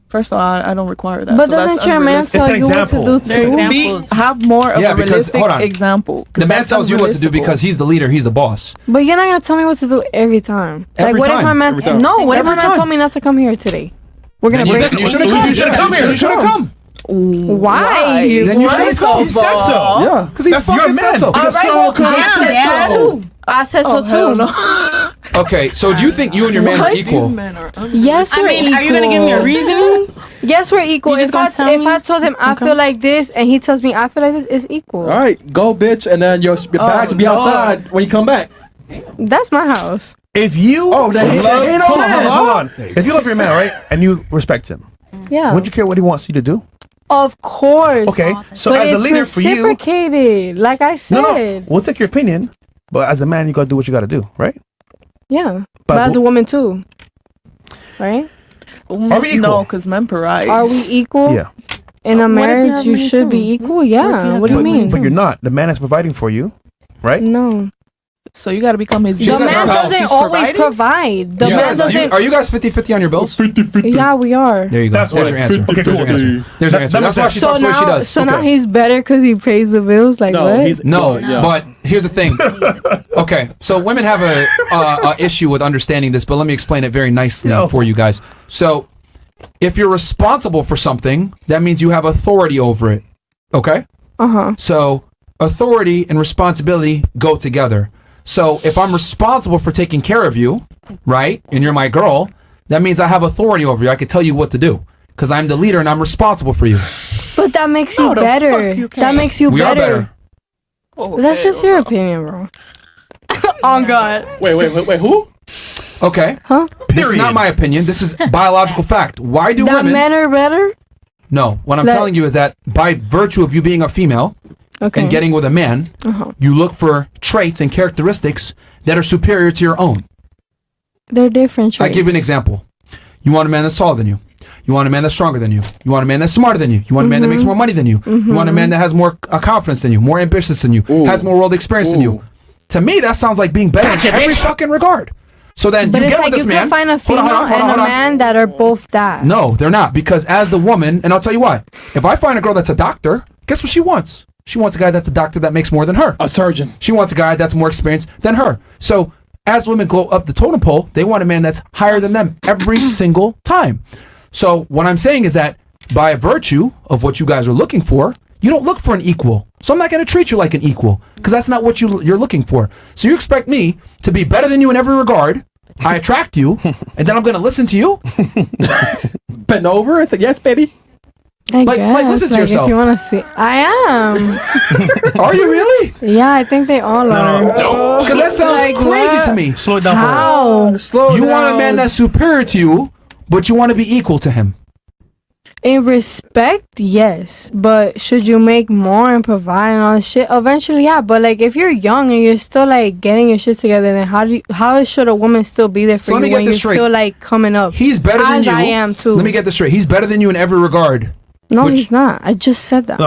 First of all, I don't require that. But so that's doesn't your man unrealistic. tell you what to do There's too? examples. Have more of Yeah, a because realistic hold on. example. 'cause The man that's tells you what to do unrealistic. because he's the leader. He's the boss. But you're not gonna tell me what to do every time. Every like what if time. my man? Every time. No, what if Every my man time. told me not to come here today? We're gonna Then break. you should have come here. You should have come. Why? Then you should have come. He said so. Yeah. Because he That's your fucking said man. so. All right, well, I said so too. I said so too. Okay, so do you think you and your man are equal? Yes, we're equal. Are you gonna give me a reasoning? Yes, we're equal. You just gonna tell If me? I told him I feel like this and he tells me I feel like this, it's equal. All right, go, bitch, and then your bags will be outside when you come back. That's my house. If you love, hold on. If you love your man, right, and you respect him, Yeah. wouldn't you care what he wants you to do? Of course. Okay, so but as a it's leader for you, reciprocated, like I said. no, we'll take your opinion, but as a man, you gotta do what you gotta do, right? Yeah. But But as a woman too. Right? Are we equal? No, because men provide. Are we equal? Yeah. In a What if you marriage, have you money should too? be equal. Yeah. What do you mean? But you're not. The man is providing for you, right? No. So you got to become his. The man doesn't always provide. The man doesn't. Are you guys 50-50 on your bills? 50-50. Yeah, we are. There you go. That's There's right. your answer. Okay, There's your cool. answer. There's your answer. That's why she talks the way she does. So now he's better because he pays the bills. Like what? No, but here's the thing. Okay, so women have a issue with understanding this, but let me explain it very nicely for you guys. So, if you're responsible for something, that means you have authority over it. Okay? So, authority and responsibility go together. So, if I'm responsible for taking care of you, right, and you're my girl, that means I have authority over you. I can tell you what to do. because I'm the leader and I'm responsible for you. But that makes you better. That makes you We are better. That's just your opinion, bro. On God. Wait, who? Okay. Huh? This is not my opinion. This is biological fact. Why do that women... men are better? No. What I'm telling you is that by virtue of you being a female and getting with a man, you look for traits and characteristics that are superior to your own. They're different traits. I give you an example. You want a man that's taller than you. You want a man that's stronger than you. You want a man that's smarter than you. You want a man that makes more money than you. You want a man that has more confidence than you, more ambitious than you, has more world experience than you. To me, that sounds like being better in every fucking regard. So then But you it's get like with this you man. can find a Hold on, female and a man that are both that. No, they're not. Because as the woman, and I'll tell you why. If I find a girl that's a doctor, guess what she wants? She wants a guy that's a doctor that makes more than her. A surgeon. She wants a guy that's more experienced than her. So as women go up the totem pole, they want a man that's higher than them every single time. So what I'm saying is that by virtue of what you guys are looking for, you don't look for an equal. So I'm not going to treat you like an equal because that's not what you're looking for. So you expect me to be better than you in every regard. I attract you, and then I'm going to listen to you. Bend over and say, yes, baby. I Like, guess, listen to like, yourself. If you want to see, I am. Are you really? Yeah, I think they all are. Because that sounds crazy to me. Slow it down How? You want a man that's superior to you, but you want to be equal to him. In respect, yes, but should you make more and provide and all this shit? Eventually, yeah. But like, if you're young and you're still like getting your shit together, then how should a woman still be there for So let me you get when this you're straight. still like coming up? He's better than As you. I am too. Let me get this straight. He's better than you in every regard. No, he's not. I just said that.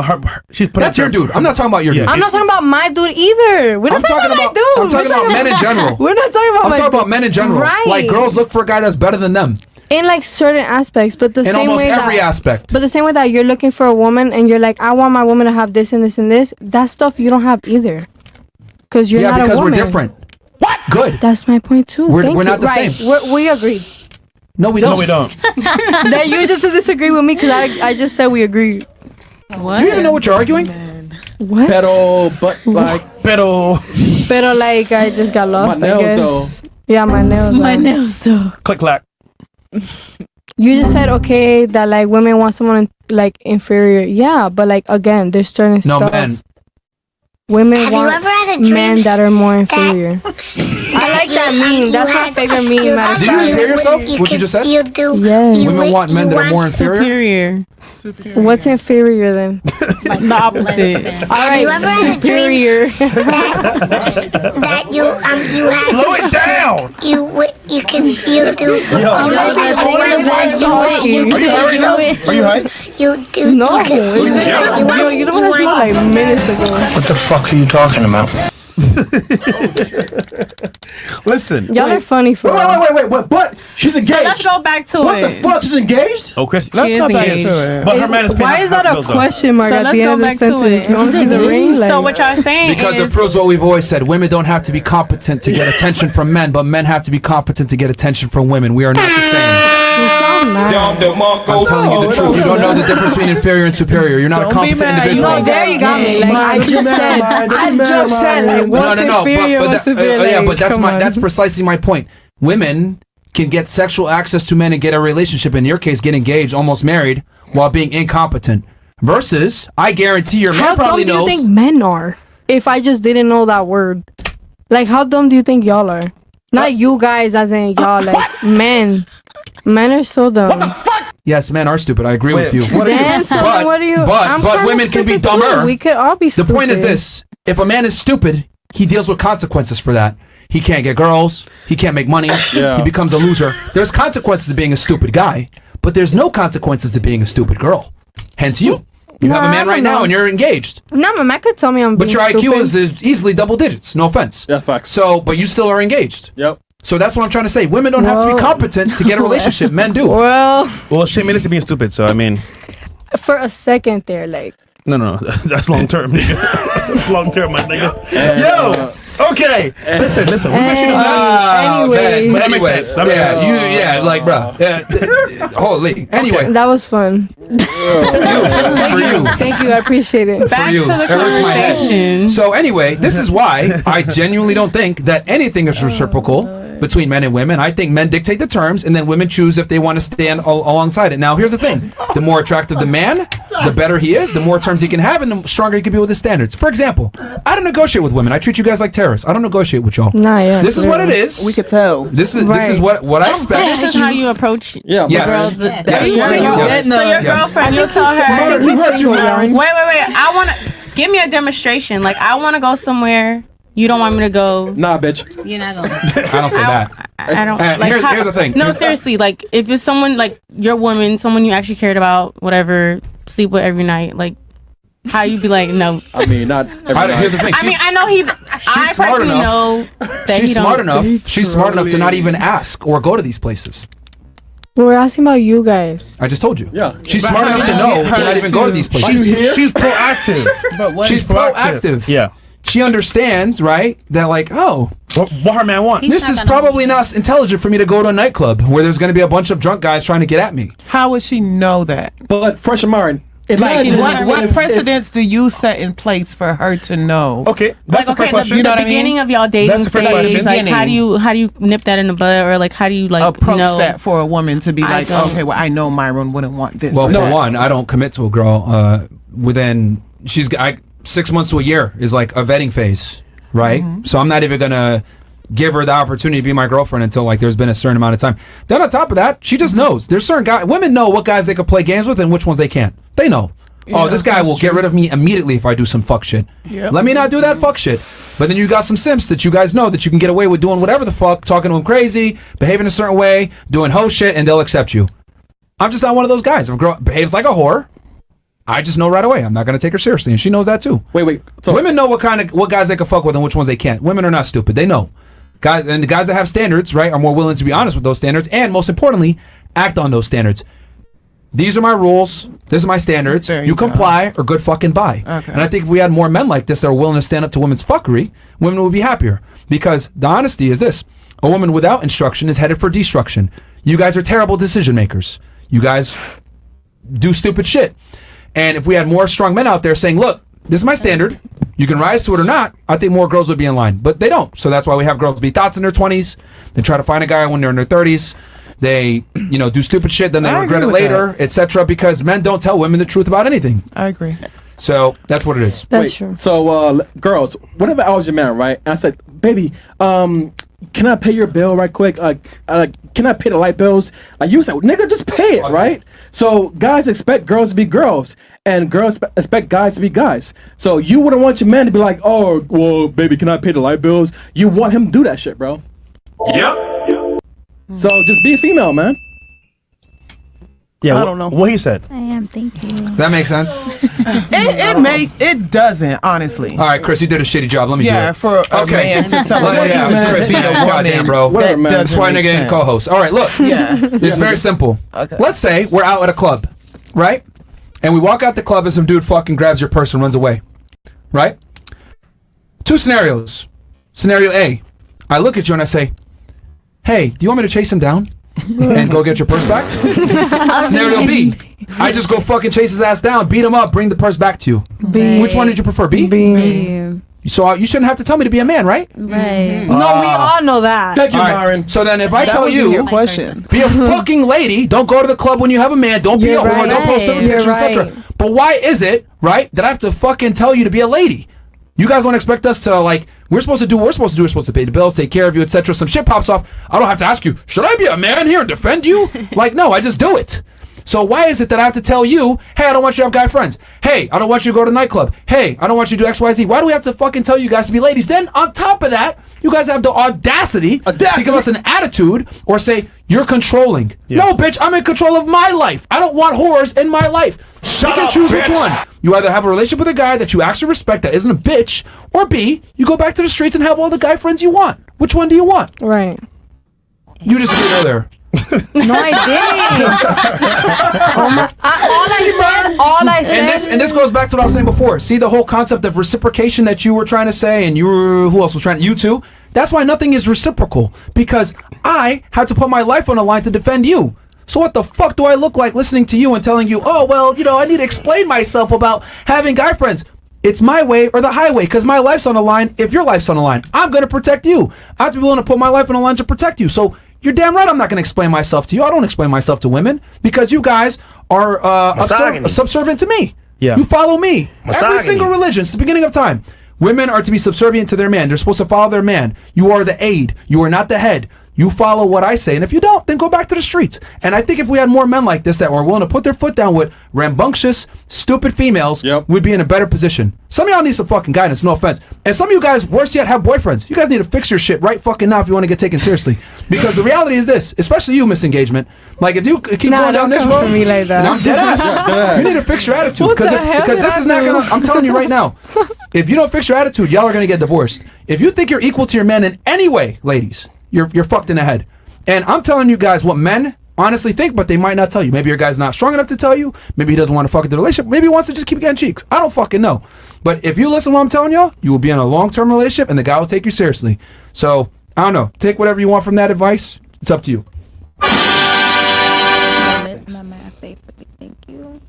That's your dude. I'm not talking about your dude. I'm not talking about my dude either. We're not talking about my dude. I'm talking about men in general. We're not talking about I'm my talking about dude. men in general. Right. Like girls look for a guy that's better than them. In like certain aspects, but the In same almost way every that, aspect. But the same way that you're looking for a woman and you're like, I want my woman to have this and this and this. That stuff you don't have either, because you're not a because woman. we're different. What? Good. That's my point too. We're Thank not you. the Right. same. We agree. No, we don't. No, we don't. That you just disagree with me because I just said we agree. What? Do you even know what you're arguing? What? Pero like I just got lost. My I nails, guess. Yeah, my nails. My are- nails though. Click clack. You just said okay that like women want someone like inferior. Yeah, but like again, there's certain No, stuff. men. Women Have you want ever had a men drink that are more inferior. I like that meme. That's my favorite meme. matter of Did you just fact. hear yourself? What you just said? You do. Yeah. Women want men that are more inferior. What's inferior then? Like the opposite. All right, superior. That you have. Slow it down. You do. Are you high? You do. No, you you don't want to like minutes ago. What the fuck are you talking about? Listen. Y'all are funny for real. Wait. What? She's engaged. So let's go back to What it. the fuck? She's engaged? Okay. She is engaged. But her man is paying Why is that a bills, though. question mark So at let's the go end of the back to sentence? it. You want to see the ring? So what y'all saying Because is it proves what we've always said. Women don't have to be competent to get attention from men, but men have to be competent to get attention from women. We are not the same. You sound mad. I'm telling you the truth. You don't know the difference between inferior and superior. You're not a Don't be competent mad. individual. No, there you got me. Like I just said, like what's inferior, what's superior? Yeah, like, but come on. that's precisely my point. Women can get sexual access to men and get a relationship. In your case, get engaged, almost married, while being incompetent. Versus, I guarantee your man How probably dumb do you knows. think men are? If I just didn't know that word, like how dumb do you think y'all are? Not you guys, as in y'all, like men. Men are so dumb. What the fuck? Yes, men are stupid. I agree with you. Then, so what are you? I'm But kinda women can be stupid too. dumber. We could all be The stupid. point is this: if a man is stupid, he deals with consequences for that. He can't get girls. He can't make money. Yeah. He becomes a loser. There's consequences to being a stupid guy, but there's no consequences to being a stupid girl. Hence you. You have a man right now and you're engaged. No, my man could tell me I'm But being your IQ stupid. is easily double digits. No offense. Yeah, facts. So, but you still are engaged. Yep. So that's what I'm trying to say. Women don't have to be competent to get a relationship. Men do. Well, she made it to being stupid, so I mean. For a second there, like. No. That's long term, nigga. Long term, my nigga. Yo! Okay. Listen. We mentioned Anyway. But that makes sense. That makes sense. Like, bro. Holy. Anyway. That was fun. Thank you. I appreciate it. For you. It hurts my head. So anyway, this is why I genuinely don't think that anything is reciprocal between men and women. I think men dictate the terms, and then women choose if they want to stand alongside it. Now, here's the thing: the more attractive the man, the better he is, the more terms he can have, and the stronger he can be with his standards. For example, I don't negotiate with women. I treat you guys like terrorists. I don't negotiate with y'all. Nah, yeah, this is what it is. We could tell. This is what I expect. This is how you approach. Yeah. Yes. Girls. Yes. So your girlfriend, you tell her. Wait. I want to give me a demonstration. Like I want to go somewhere. You don't want me to go. Nah, bitch. You're not going. I don't say that. I don't. Here's the thing. No, seriously. Like if it's someone like your woman, someone you actually cared about, whatever, sleep with every night, like. How you be like no? I mean, not. Here's the thing. I know he. I smart personally enough. know that She's he smart don't. enough. She's smart enough to not even ask or go to these places. We're asking about you guys. I just told you. Yeah. She's smart enough to know to not even go to these places. She's proactive. But what She's proactive. Yeah. She understands, right? That like, oh, what her man wants. This is probably not intelligent for me to go to a nightclub where there's going to be a bunch of drunk guys trying to get at me. How would she know that? But Fresh and Myron. Imagine what precedents do you set in place for her to know? Okay, that's Like, the beginning of y'all dating stage, like how do you nip that in the bud, or like how do you like approach know? that for a woman to be like, okay, well, I know Myron wouldn't want this. Well, for one, I don't commit to a girl within 6 months to a year is like a vetting phase, right? So I'm not even gonna give her the opportunity to be my girlfriend until like there's been a certain amount of time. Then on top of that, she just knows there's certain guys. Women know what guys they could play games with and which ones they can't. They know. Yeah, this guy will get rid of me immediately if I do some fuck shit. Yep. Let me not do that fuck shit. But then you got some simps that you guys know that you can get away with doing whatever the fuck, talking to them crazy, behaving a certain way, doing hoe shit, and they'll accept you. I'm just not one of those guys. If a girl behaves like a whore, I just know right away I'm not going to take her seriously, and she knows that too. Wait. So women know what guys they can fuck with and which ones they can't. Women are not stupid. They know. Guys, and the guys that have standards, right, are more willing to be honest with those standards, and most importantly, act on those standards. These are my rules. This is my standards. You comply or good fucking bye. Okay. And I think if we had more men like this that are willing to stand up to women's fuckery, women would be happier. Because the honesty is this: a woman without instruction is headed for destruction. You guys are terrible decision makers. You guys do stupid shit. And if we had more strong men out there saying, look, this is my standard, you can rise to it or not, I think more girls would be in line. But they don't. So that's why we have girls be thoughts in their 20s. They try to find a guy when they're in their 30s. They, do stupid shit, then they regret it later, etc. Because men don't tell women the truth about anything. I agree. So that's what it is. That's true. So, girls, whatever I was your man, right? And I said, baby, can I pay your bill right quick? Can I pay the light bills? You said, nigga, just pay it, right? So guys expect girls to be girls, and girls expect guys to be guys. So you wouldn't want your man to be like, oh, well, baby, can I pay the light bills? You want him to do that shit, bro. Yep. So just be a female, man. Yeah, I don't know what he said. I am. Thank you. Does that make sense? It doesn't, honestly. All right, Chris, you did a shitty job. Let me do it. For a man to tell us Chris, be a goddamn bro. That's why nigga ain't co-host. All right, look. It's very simple. Okay. Let's say we're out at a club, right? And we walk out the club and some dude fucking grabs your purse and runs away, right? Two scenarios. Scenario A, I look at you and I say, hey, do you want me to chase him down and go get your purse back? Scenario B, I just go fucking chase his ass down, beat him up, bring the purse back to you. B. Which one did you prefer? B? B. So you shouldn't have to tell me to be a man, right? Right. No, we all know that. Thank you, All right. Myron. So then if I tell you, your question. be a fucking lady, don't go to the club when you have a man, don't be a You're whore, right. don't post up a You're picture, etc. right. But why is it, right, that I have to fucking tell you to be a lady? You guys don't expect us to, like, we're supposed to do what we're supposed to do. We're supposed to pay the bills, take care of you, etc. Some shit pops off. I don't have to ask you, should I be a man here and defend you? Like, no, I just do it. So why is it that I have to tell you, hey, I don't want you to have guy friends. Hey, I don't want you to go to a nightclub. Hey, I don't want you to do XYZ. Why do we have to fucking tell you guys to be ladies? Then on top of that, you guys have the audacity to give us an attitude or say, you're controlling. No, bitch, I'm in control of my life. I don't want whores in my life. You can choose which one. You either have a relationship with a guy that you actually respect that isn't a bitch, or B, you go back to the streets and have all the guy friends you want. Which one do you want? Right. You just be there. No, I didn't. All I said. And this goes back to what I was saying before. See the whole concept of reciprocation that you were trying to say, and who else was trying? You too. That's why nothing is reciprocal, because I had to put my life on the line to defend you. So what the fuck do I look like listening to you and telling you, oh well, I need to explain myself about having guy friends? It's my way or the highway, because my life's on the line. If your life's on the line, I'm going to protect you. I have to be willing to put my life on the line to protect you. So you're damn right I'm not going to explain myself to you. I don't explain myself to women because you guys are subservient to me. Yeah. You follow me. Misogyny. Every single religion, since the beginning of time. Women are to be subservient to their man. They're supposed to follow their man. You are the aid. You are not the head. You follow what I say, and if you don't, then go back to the streets. And I think if we had more men like this that were willing to put their foot down with rambunctious, stupid females, we'd be in a better position. Some of y'all need some fucking guidance, no offense. And some of you guys, worse yet, have boyfriends. You guys need to fix your shit right fucking now if you want to get taken seriously. Because the reality is this, especially you, Miss Engagement, like if you keep going down this road, me like that. and I'm dead ass. You need to fix your attitude because this is not gonna. I'm telling you right now, if you don't fix your attitude, y'all are gonna get divorced. If you think you're equal to your men in any way, ladies, you're fucked in the head. And I'm telling you guys what men honestly think, but they might not tell you. Maybe your guy's not strong enough to tell you. Maybe he doesn't want to fuck in the relationship. Maybe he wants to just keep getting cheeks. I don't fucking know. But if you listen to what I'm telling y'all, you will be in a long-term relationship and the guy will take you seriously. So I don't know. Take whatever you want from that advice. It's up to you. Thank you.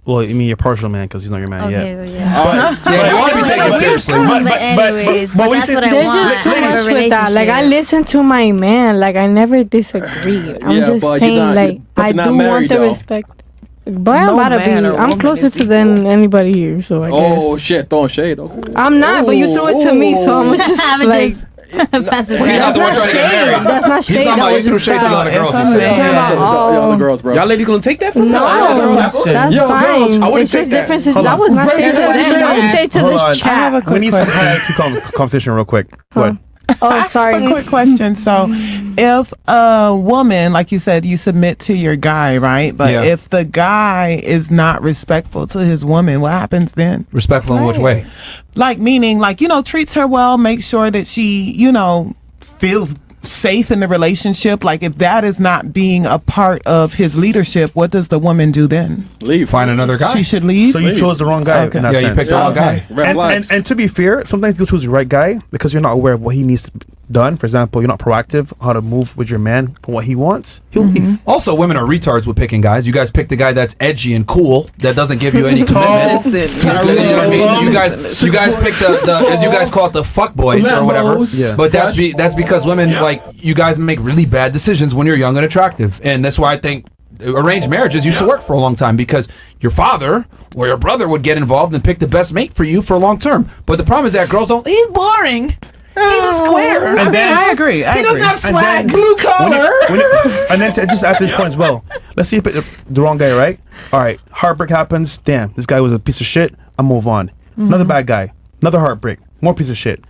Well, you mean your partial man because he's not your man yet. Okay, yeah. Yeah, you want to be taken seriously. But anyways, but that's what I There's want just too out of a much with that. Like, I relationship. listen to my man. Like, I never disagree. I'm Yeah, just but saying, you're not- like, but I you're not do married, want the though. respect. But I'm No about to be. man or I'm woman closer is to than anybody here, so I guess. Oh shit, throwing shade. Okay. I'm not, but you threw it to me, so I'm just I'm like. just passive Well, you're not That's the one not trying to get shade. married. That's not He's shade. talking That about was you threw just shade to a lot of girls. He said. Yeah, the girls, bro. Y'all ladies gonna take that from No, me? that's Yo, fine. girls, I wouldn't It's just take that. different. Hold That on. was not shade to Hold them. That was shade to on. this I have chat. a quick question. We need some conversation real quick. Go ahead. Oh, sorry. A quick question. So, if a woman, like you said, you submit to your guy, right? But Yeah. if the guy is not respectful to his woman, what happens then? Respectful in which way? Like, meaning, like, treats her well, make sure that she, feels safe in the relationship. Like, if that is not being a part of his leadership, what does the woman do then? Leave. Find another guy. She should leave. So you chose the wrong guy. Okay. In that Yeah, you sense. picked the wrong guy. And to be fair, sometimes you choose the right guy because you're not aware of what he needs done. For example, you're not proactive how to move with your man for what he wants. He'll leave. Also, women are retards with picking guys. You guys picked the guy that's edgy and cool, that doesn't give you any commitment. Listen, You know what I mean? You guys picked the as you guys call it, the fuck boys or whatever. Yeah. But that's because women, like, you guys make really bad decisions when you're young and attractive, and that's why I think arranged marriages used to work for a long time, because your father or your brother would get involved and pick the best mate for you for a long term. But the problem is that girls don't. He's boring. He's a square. And then, I agree. He doesn't have swag. Blue collar. And then to just add to this point as well, let's say you pick the wrong guy, right? All right, heartbreak happens. Damn, this guy was a piece of shit. I move on. Another bad guy. Another heartbreak. More piece of shit.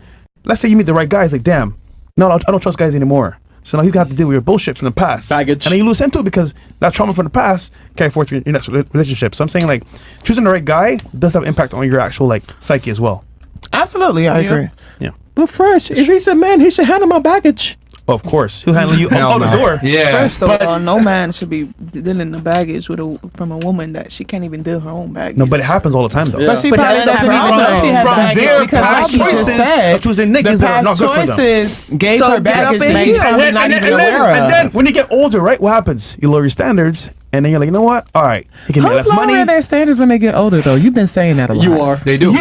Let's say you meet the right guy. It's like, damn, no, I don't trust guys anymore. So now he's gonna have to deal with your bullshit from the past. Baggage. And then you lose into it because that trauma from the past carry forward to your next relationship. So I'm saying, like, choosing the right guy does have impact on your actual, like, psyche as well. Absolutely, I agree. Yeah. But Fresh, if he's a man, he should handle my baggage. Of course, he'll handle you out the door. Yeah. First of all, no man should be dealing the baggage from a woman that she can't even deal her own baggage. No, but it happens all the time though. Yeah. But she But probably that's doesn't the even know problem. she has From baggage their because past Bobby just choices said of choosing the niggas that are past not good for them. choices gave So her get up baggage and that shit. she's probably not even aware of. And then when you get older, right, what happens? You lower your standards, and then you're like, you know what? All right, he can make Who's less money. lowering their standards when they get older, though? You've been saying that a lot. You are. They do.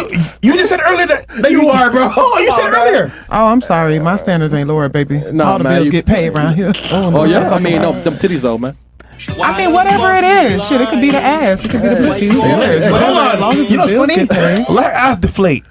You just said earlier that you are, bro. Oh, you said earlier. Oh, I'm sorry. My standards ain't lowered, baby. Nah, all the man, bills you- get paid around here. Oh yeah, I mean, no, them titties though, man. I mean, whatever it is. Shit, it could be the ass. It could be the pussy. Who cares? But hold As on, long as you the know bills what's funny? get paid. Let ass deflate.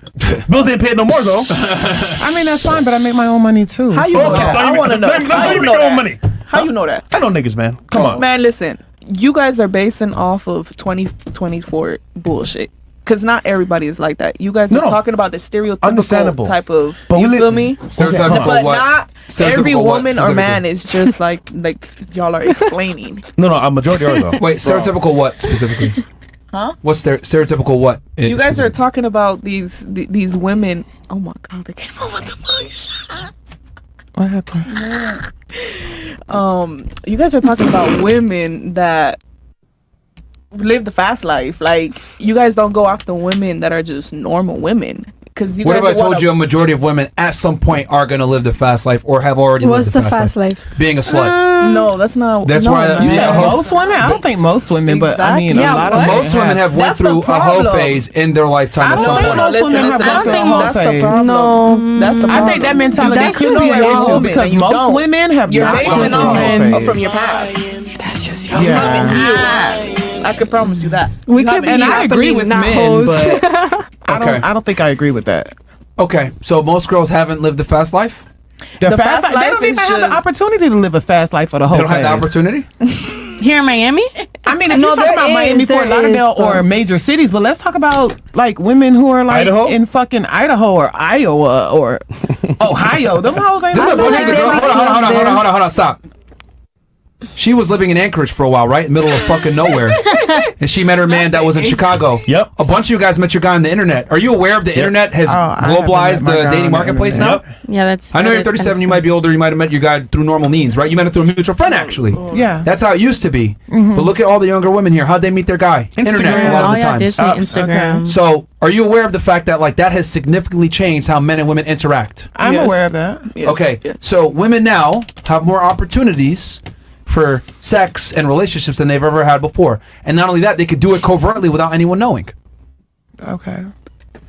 Bills ain't paid no more though. I mean, that's fine, but I make my own money too. How you so- know that? I want to know. How you know your own that? money. How you know that? I know niggas, man. Come on. Man, listen. You guys are basing off of 2024 bullshit. Because not everybody is like that. You guys are talking about the stereotypical Understandable. type of, But you we feel me? Stereotypical But what? not Stereotypical every what woman or man specifically? is just like y'all are explaining. No, a majority are though. Wait, stereotypical what specifically? Huh? What's stereotypical what? You guys are talking about these women. Oh my god, they came up with the fucking shots. What happened? You guys are talking about women that live the fast life. Like, you guys don't go after women that are just normal women. because you What guys if I told you a majority of women at some point are going to live the fast life or have already lived the fast life? Being a slut. No, that's not. That's no, why You said most women? I don't think most women, but I mean, a lot of most women have went through a hoe phase in their lifetime at some point. Most women have gone through a hoe phase. No, that's the problem. I think that mentality could be an issue because most women have not gone through a hoe phase. From your past. That's just your I can promise you that. We could be, and I agree with men, but I don't think I agree with that. Okay, so most girls haven't lived the fast life. The fast life, they don't even have the opportunity to live a fast life for the whole. They don't have the opportunity. Here in Miami? I mean, if you're talking about Miami, Fort Lauderdale, or major cities, but let's talk about like women who are like in fucking Idaho or Iowa or Ohio. Them hoes ain't. Hold on, stop. She was living in Anchorage for a while, right? Middle of fucking nowhere. And she met her man that was in Chicago. Yep. A bunch of you guys met your guy on the internet. Are you aware of the internet has globalized the dating marketplace now? Yeah, that's. I know you're 37, you might be older, you might have met your guy through normal means, right? You met him through a mutual friend, actually. Yeah. That's how it used to be. But look at all the younger women here. How'd they meet their guy? Internet, a lot of the times. Instagram. So, are you aware of the fact that like that has significantly changed how men and women interact? I'm aware of that. Okay, so women now have more opportunities for sex and relationships than they've ever had before. And not only that, they could do it covertly without anyone knowing. Okay.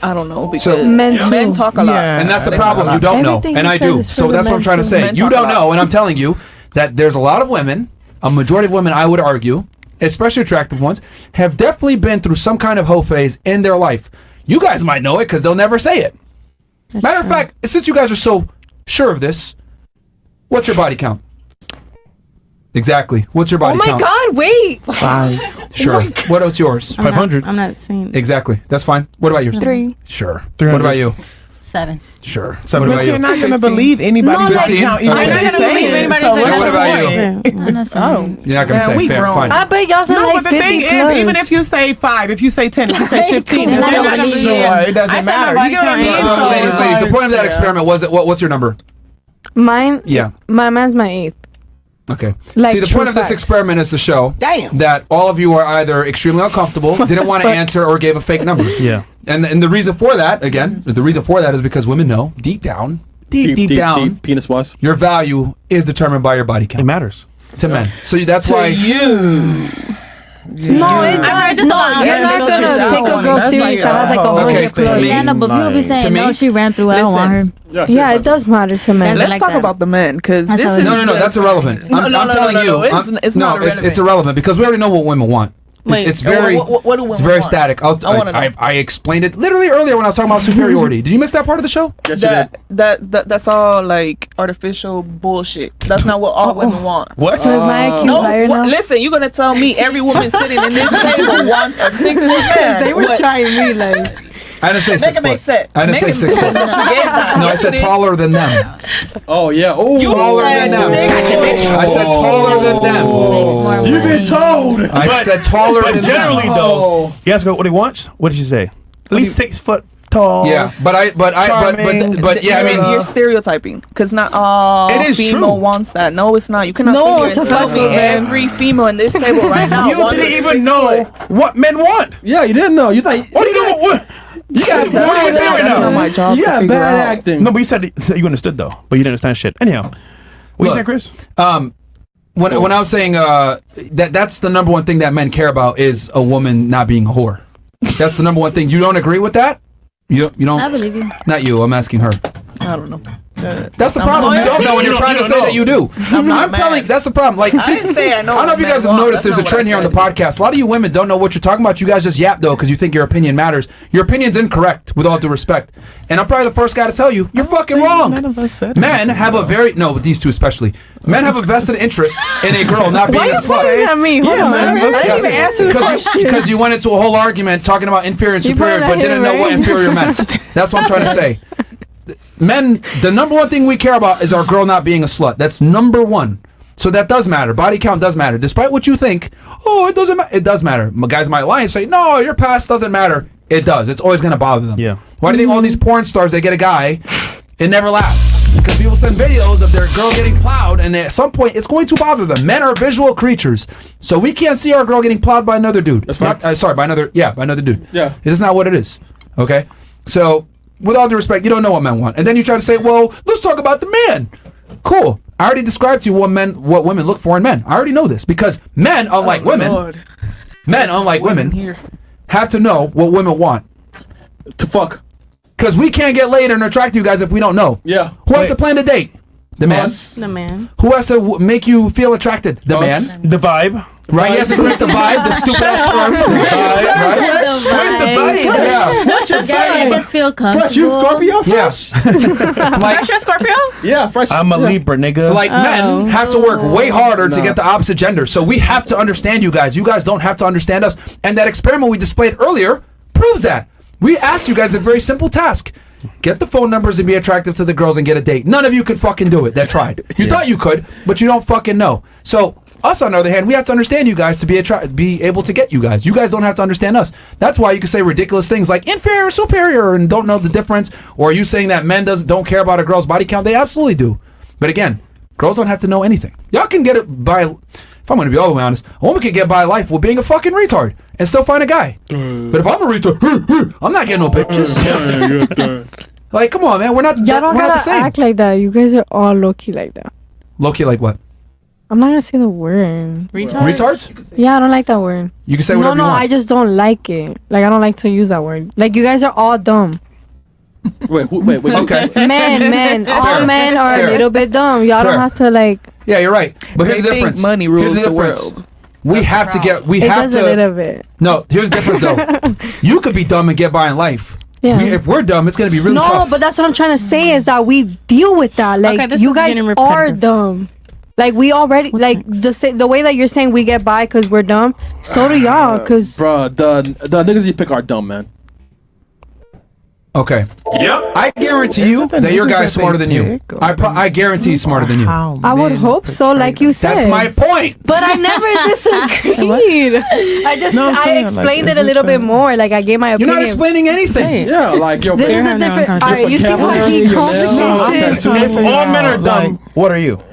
I don't know because So- men talk a lot. And that's the problem. You don't know. And I do. So that's what I'm trying to say. You don't know. And I'm telling you that there's a lot of women, a majority of women, I would argue, especially attractive ones, have definitely been through some kind of hoe phase in their life. You guys might know it because they'll never say it. Matter of fact, since you guys are so sure of this, what's your body count? Exactly. What's your body count? Oh my God! Wait. 5. Sure. What else yours? 500. I'm not saying. Exactly. That's fine. What about yours? 3. Sure. What about you? 7. Sure. But you're not going to believe anybody's body count. I'm not going to believe anybody's What about you? I'm not saying. You're not going to say. Fair. Fine. I bet y'all said No, like but the 50 thing plus. is, even if you say 5, if you say 10, if you say 15, They're they're not like, gonna sure, believe it doesn't matter. You get what I mean? So ladies, it's the like- point of that experiment was it? What's your number? Mine. Yeah. My man's my 8th. Okay. Like See, the true point of this facts. experiment is to show that all of you are either extremely uncomfortable, didn't want to answer, or gave a fake number. Yeah. And the reason for that, again, the reason for that is because women know deep down, deep down, penis wise, your value is determined by your body count. It matters to men. So that's why you. No, it I've heard does. this a No, lot. you're not gonna take a girl serious that has like a Okay, hundred plus. Yeah, no, but people be saying, no, she ran through it. I don't want her. Yeah, it does matter to men. Let's like talk that. about the men because this is no, that's irrelevant. I'm telling you, it's not irrelevant. It's irrelevant because we already know what women want. Wait, It's very, what do women it's very want? static. I wanna know. I explained it literally earlier when I was talking about superiority. Did you miss that part of the show? That's all like artificial bullshit. That's not what all women want. What? So is my IQ No, higher now? listen, you're gonna tell me every woman sitting in this table wants a 6 foot man. They were trying me like. I didn't say Make 6 it make foot. sense. I didn't say Make it 6 make foot. sense. You gave that. No, I Yes, said it is. taller than them. Oh yeah. Oh. You Taller said than them. 6 foot. I said taller than them. You've been told. I said taller But than generally, them. though, you ask her what he wants. What did she say? At least 6 foot tall. Yeah, but yeah, I mean, you're stereotyping because not all It is female true. wants that. No, it's not. You cannot No, sit here it's and a tell fact. me every female in this table right now You wants didn't a even 6 know foot. what men want. Yeah, you didn't know. You thought. What do you know? What? You got what are you saying right That's not now? my job You to got figure bad out. acting. No, but you said you understood though, but you didn't understand shit. Anyhow, what you saying, Chris? when I was saying that's the number one thing that men care about is a woman not being a whore. That's the number one thing. You don't agree with that? You don't? I believe you. Not you. I'm asking her. I don't know. That's the problem. You don't know, and you're trying to say that you do. I'm telling. That's the problem. Like, see, didn't say I know I don't know if you what guys men have want. noticed. There's a That's not trend here what on I the podcast. A lot of you women don't know what you're talking about. You guys just yap though because you think your opinion matters. Your opinion's incorrect, with all due respect. And I'm probably the first guy to tell you you're fucking wrong. None of us said Men have a very with these two especially. Men have a vested interest in a girl not being Why a you slut. pointing at me? Hold on. I didn't even answer the question. Because you went into a whole argument talking about inferior and You superior, pointed but at didn't him, know what right? inferior meant. That's what I'm trying to say. Men, the number one thing we care about is our girl not being a slut. That's number one. So that does matter. Body count does matter. Despite what you think, it doesn't matter. It does matter. Guys might lie and say, no, your past doesn't matter. It does. It's always going to bother them. Yeah. Why do you think all these porn stars, they get a guy, it never lasts? Because people send videos of their girl getting plowed, and at some point, it's going to bother them. Men are visual creatures. So we can't see our girl getting plowed by another dude. It's not, by another dude. Yeah. It is not what it is. Okay? So with all due respect, you don't know what men want. And then you try to say, well, let's talk about the man. Cool. I already described to you what women look for in men. I already know this because men, unlike women, have to know what women want. To fuck. Because we can't get laid and attract you guys if we don't know. Yeah. Who has to plan the date? The man. The man. Who has to make you feel attracted? The man. The vibe. Right? He has to create the vibe, the stupid ass term. Where's the vibe? Yeah. What's your Make us feel comfortable. Fresh, you Scorpio? Yes. Fresh, you're Scorpio? Yeah, Fresh. I'm a Libra, nigga. Like men have to work way harder to get the opposite gender. So we have to understand you guys. You guys don't have to understand us. And that experiment we displayed earlier proves that. We asked you guys a very simple task. Get the phone numbers and be attractive to the girls and get a date. None of you could fucking do it that tried. You thought you could, but you don't fucking know. So us, on the other hand, we have to understand you guys to be able to get you guys. You guys don't have to understand us. That's why you can say ridiculous things like inferior, superior, and don't know the difference. Or you saying that men don't care about a girl's body count. They absolutely do. But again, girls don't have to know anything. Y'all can get it by, if I'm going to be all the way honest, a woman can get by life with being a fucking retard and still find a guy. But if I'm a retard, I'm not getting no pictures. Like, come on, man. We're not, Y'all don't we're not the gotta same. act like that. You guys are all low-key like that. Low-key like what? I'm not gonna say the word. Retards? Yeah, I don't like that word. You can say whatever No, you want. I just don't like it. Like, I don't like to use that word. Like, you guys are all dumb. Wait. Okay. Men. All men are a little bit dumb. Y'all don't have to, like... Yeah, you're right. But here's the difference. Money rules the world. We have to get. We It have does to. a little bit. No, here's the difference though. You could be dumb and get by in life. Yeah. If we're dumb, it's gonna be really no, tough. but that's what I'm trying to say is that we deal with that. Like, Okay, this you is guys getting are repetitive. dumb. Like, we already... Like, the way that you're saying we get by because we're dumb, so do y'all. Because... Bruh, the niggas you pick are dumb, man. Okay. Yep. I guarantee you that your guy's smarter than you. I guarantee he's smarter than you. I would hope so, like you said. That's my point. But I never disagreed. I explained it a little bit more. Like, I gave my You're opinion. not explaining anything. Yeah, like yo. This is a different... All right, you see how he complicates shit? If all men are dumb, what are you?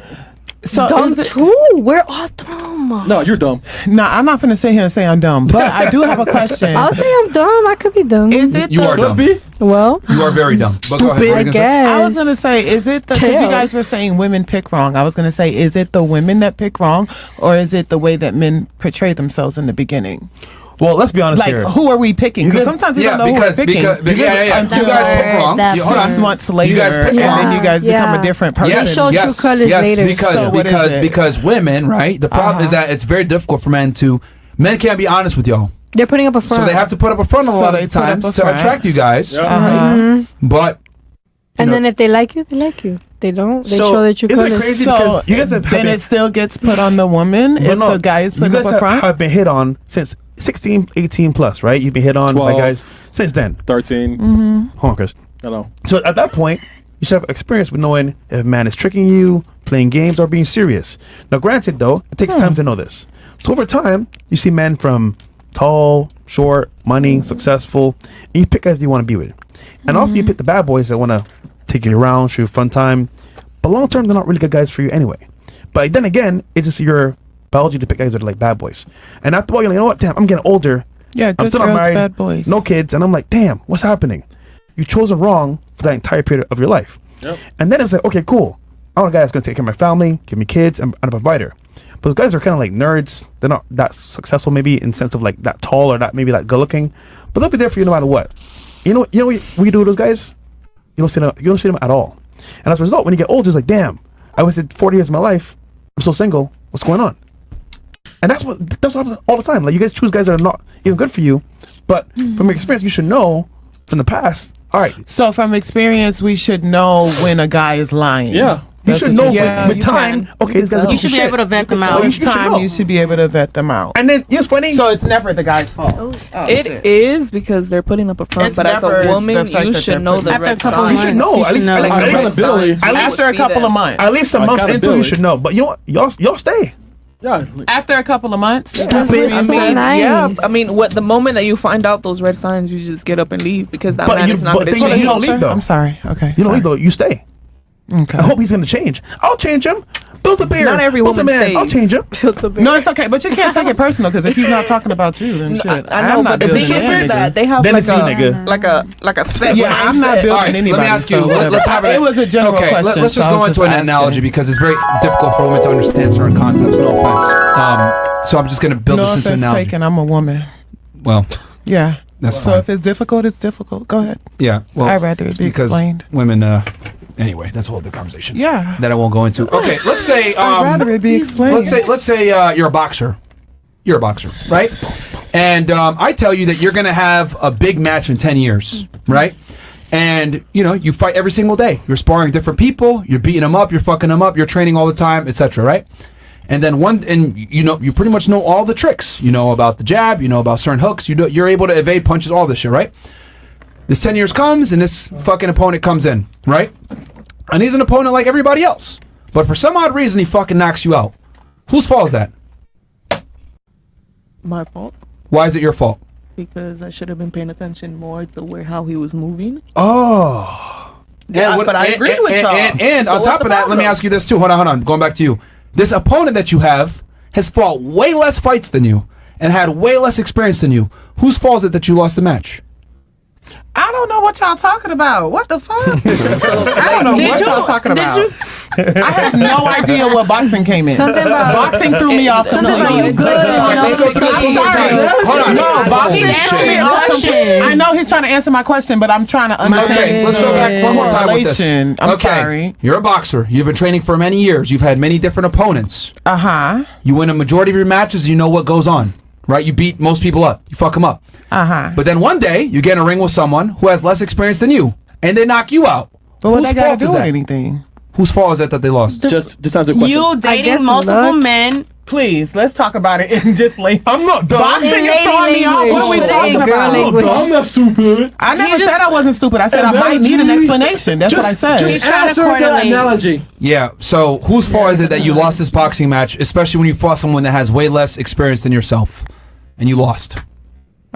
So Dumb is it- too? We're all dumb. No, you're dumb. No, I'm not gonna sit here and say I'm dumb, but I do have a question. I'll say I'm dumb. I could be dumb. Is it You are dumb. Well, You are very dumb. But go ahead. Stupid. What are I you gonna say? guess. I was gonna say, is it because you guys were saying women pick wrong? I was gonna say, is it the women that pick wrong, or is it the way that men portray themselves in the beginning? Well, let's be honest Like, here. who are we picking? Because sometimes we don't know who we're picking. Yeah. Until You guys pick wrong. that Hold on. 6 months later, You guys pick and wrong. then you guys become a different person. They show true colors later. So what is it? Because women, right? The problem is that it's very difficult for men can't be honest with y'all. They're putting up a front. So they have to put up a front a So lot they of put up times a to front. attract you guys. Mhm. But And then if they like you, they like you. They don't. They So, show the true isn't it colors. crazy? So Because you guys have then been- it still gets put on the woman if the guy is putting you up guys a front. have been hit on since 16, 18 plus, right? You've been hit on by 12. guys since then. 13. Hold on, Chris. Hello. So at that point, you should have experience with knowing if a man is tricking you, playing games, or being serious. Now, granted, though, it takes time to know this. So over time, you see men from tall, short, money, successful, and you pick guys you want to be with. And also you pick the bad boys that want to take you around, show you a fun time. But long term, they're not really good guys for you anyway. But then again, it's just your biology to pick guys that are like bad boys. And after a while, you're like, you know what, damn, I'm getting older. Yeah, I'm good still not girls, married, bad boys. no kids. And I'm like, damn, what's happening? You chose it wrong for that entire period of your life. Yep. And then it's like, okay, cool. I want a guy that's going to take care of my family, give me kids, and a provider. But those guys are kind of like nerds. They're not that successful, maybe in sense of like that tall or that maybe that good looking. But they'll be there for you no matter what. You know what you do with those guys? You don't see them at all. And as a result, when you get older, it's like, damn, I wasted 40 years of my life. I'm so single. What's going on? And that's what happens all the time. Like, you guys choose guys that are not even good for you. But from your experience, you should know from the past. All right. So from experience, we should know when a guy is lying. Yeah. You should know Yeah, with you time. can. Okay, this guy's You should be able to vet them out. you With should time, know. you should be able to vet them out. And then, you know what's funny? So it's never the guy's fault. Oh, It shit. is because they're putting up a front, It's but as never a the woman, fact you that should they're know the After a red couple signs. you should know. You At should least, know. at least, Accountability. After a couple of months. at least a month into, you Accountability. should know. But you know what? Y'all stay. Yeah. After a couple of months. That's stupid. so nice. Yeah, I mean, the moment that you find out those red signs, you just get up and leave because that But man you- is not but going to thing is, change. you don't leave, though. I'm sorry. Okay. You know, sorry. though, you stay. Okay. I hope he's going to change. I'll change him. Build a bear. Not every Build a woman man. stays. I'll change him. Build a bear. No, it's okay, but you can't take it personal because if he's not talking about you, then shit. I know, I'm but not the thing building is anything. that they have Then like it's you, nigga. a set. Yeah, I'm not building All right, anybody. let me ask you. so whatever. Let's have It was a general okay, question. Let's just so I go was into an asking. analogy because it's very difficult for women to understand certain concepts. No offense. So I'm just going to build No this into an offense analogy. taken. I'm a woman. Well, Yeah. That's so fine. if it's difficult, it's difficult. Go ahead. yeah. Well, I'd rather it's it be because explained. women. Anyway, that's a whole other conversation. Yeah. That I won't go into. Okay, let's say. I'd rather it be explained. Let's say you're a boxer. You're a boxer, right? And I tell you that you're going to have a big match in 10 years, right? And you fight every single day. You're sparring different people. You're beating them up. You're fucking them up. You're training all the time, etc. Right? And then you pretty much know all the tricks. You know about the jab. You know about certain hooks. You're able to evade punches. All this shit, right? This 10 years comes, and this fucking opponent comes in, right? And he's an opponent like everybody else. But for some odd reason, he fucking knocks you out. Whose fault is that? My fault. Why is it your fault? Because I should have been paying attention more to how he was moving. Oh. Yeah, but I agree with y'all. And So on top what's of the that, let me problem? ask you this too. Hold on. Going back to you. This opponent that you have has fought way less fights than you and had way less experience than you. Whose fault is it that you lost the match? I don't know what y'all talking about. What the fuck? I don't know what y'all talking about. I have no idea what boxing came in. Something about boxing threw me off something about completely. you good. Let's go through this one more time. Hold on. No, boxing Holy threw me shit. off completely. I know he's trying to answer my question, but I'm trying to understand. Okay, let's go back one more time with this. correlation. I'm sorry. You're a boxer. You've been training for many years. You've had many different opponents. Uh-huh. You win a majority of your matches. You know what goes on, right? You beat most people up. You fuck them up. Uh-huh. But then one day, you get in a ring with someone who has less experience than you, and they knock you out. But what Whose they got fault to is do with that? anything? Whose fault is it that they lost? Just answer the question. You dating multiple men. Please, let's talk about it and just like I'm not dumb. boxing In is throwing me off. lady What are we language. talking Put it in girl about? language. I'm not stupid. I never just- said I wasn't stupid. I said I might need an explanation. That's what I said. Just He's trying to answer the correlate. analogy. Yeah, so whose fault is it that you lost this boxing match, especially when you fought someone that has way less experience than yourself, and you lost?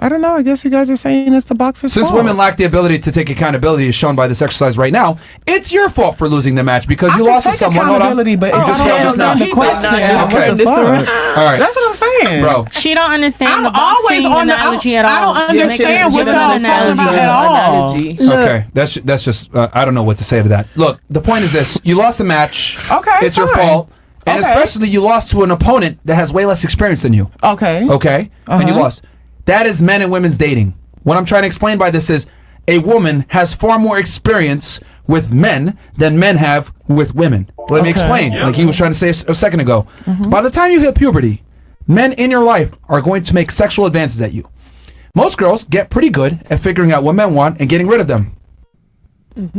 I don't know. I guess you guys are saying it's the boxer's Since fault. women lack the ability to take accountability, as shown by this exercise right now, it's your fault for losing the match because you I can lost to take someone. Hold on. accountability, but You just I failed don't just now. understand the question. Okay. What the fuck? All right, That's what I'm saying. bro. She don't understand I'm the always boxing on the analogy at all. I don't understand what Give y'all an talking about analogy. at all. Okay, that's just I don't know what to say to that. Look, the point is this: you lost the match. Okay, it's your fine. fault, and Okay. especially you lost to an opponent that has way less experience than you. Okay. Okay, and you Uh-huh. lost. That is men and women's dating. What I'm trying to explain by this is a woman has far more experience with men than men have with women. Let me Okay. explain. Like he was trying to say a second ago. By the time you hit puberty, men in your life are going to make sexual advances at you. Most girls get pretty good at figuring out what men want and getting rid of them.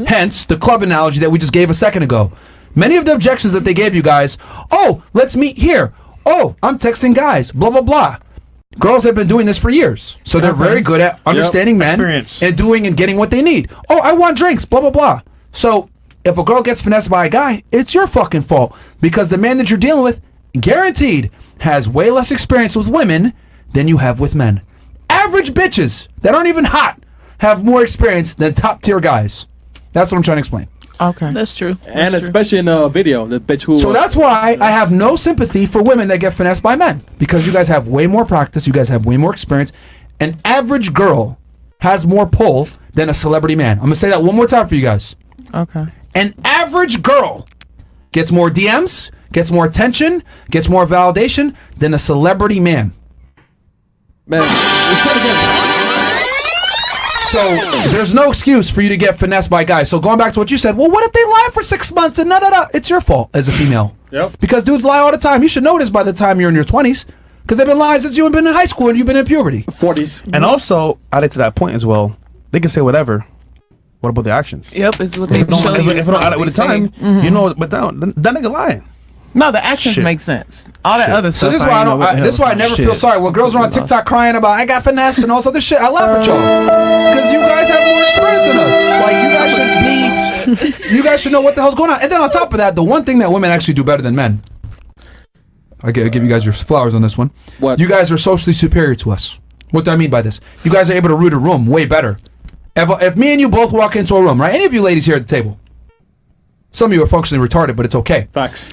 Hence the club analogy that we just gave a second ago. Many of the objections that they gave you guys, oh, let's meet here. Oh, I'm texting guys, blah, blah, blah. Girls have been doing this for years. So they're very good at understanding men Experience. and doing and getting what they need. Oh, I want drinks, blah, blah, blah. So if a girl gets finessed by a guy, it's your fucking fault because the man that you're dealing with, guaranteed, has way less experience with women than you have with men. Average bitches that aren't even hot have more experience than top tier guys. That's what I'm trying to explain. Okay. That's true. And especially in a video, the bitch who. So that's why I have no sympathy for women that get finessed by men because you guys have way more practice, you guys have way more experience. An average girl has more pull than a celebrity man. I'm gonna say that one more time for you guys. Okay. An average girl gets more DMs, gets more attention, gets more validation than a celebrity man. Man, say it again. So there's no excuse for you to get finessed by guys. So going back to what you said, well, what if they lie for 6 months and no? It's your fault as a female. Yep. Because dudes lie all the time. You should know this by the time you're in your 20s. Because they've been lying since you've been in high school and you've been in puberty. 40s. And also, added to that point as well, they can say whatever. What about the actions? Yep, it's what they If show you. it don't add it with the time, you know, but that nigga lying. No, the actions Shit. make sense. All that other So stuff. this is why I know don't. what the hell This is why I is. never Shit. feel sorry when girls are on TikTok crying about I got finessed and all this other shit. I laugh at y'all because you guys have more experience than us. Like you guys should know what the hell's going on. And then on top of that, the one thing that women actually do better than men, I'll give you guys your flowers on this one. What? You guys are socially superior to us. What do I mean by this? You guys are able to read a room way better. If me and you both walk into a room, right? Any of you ladies here at the table, some of you are functionally retarded, but it's okay. Facts.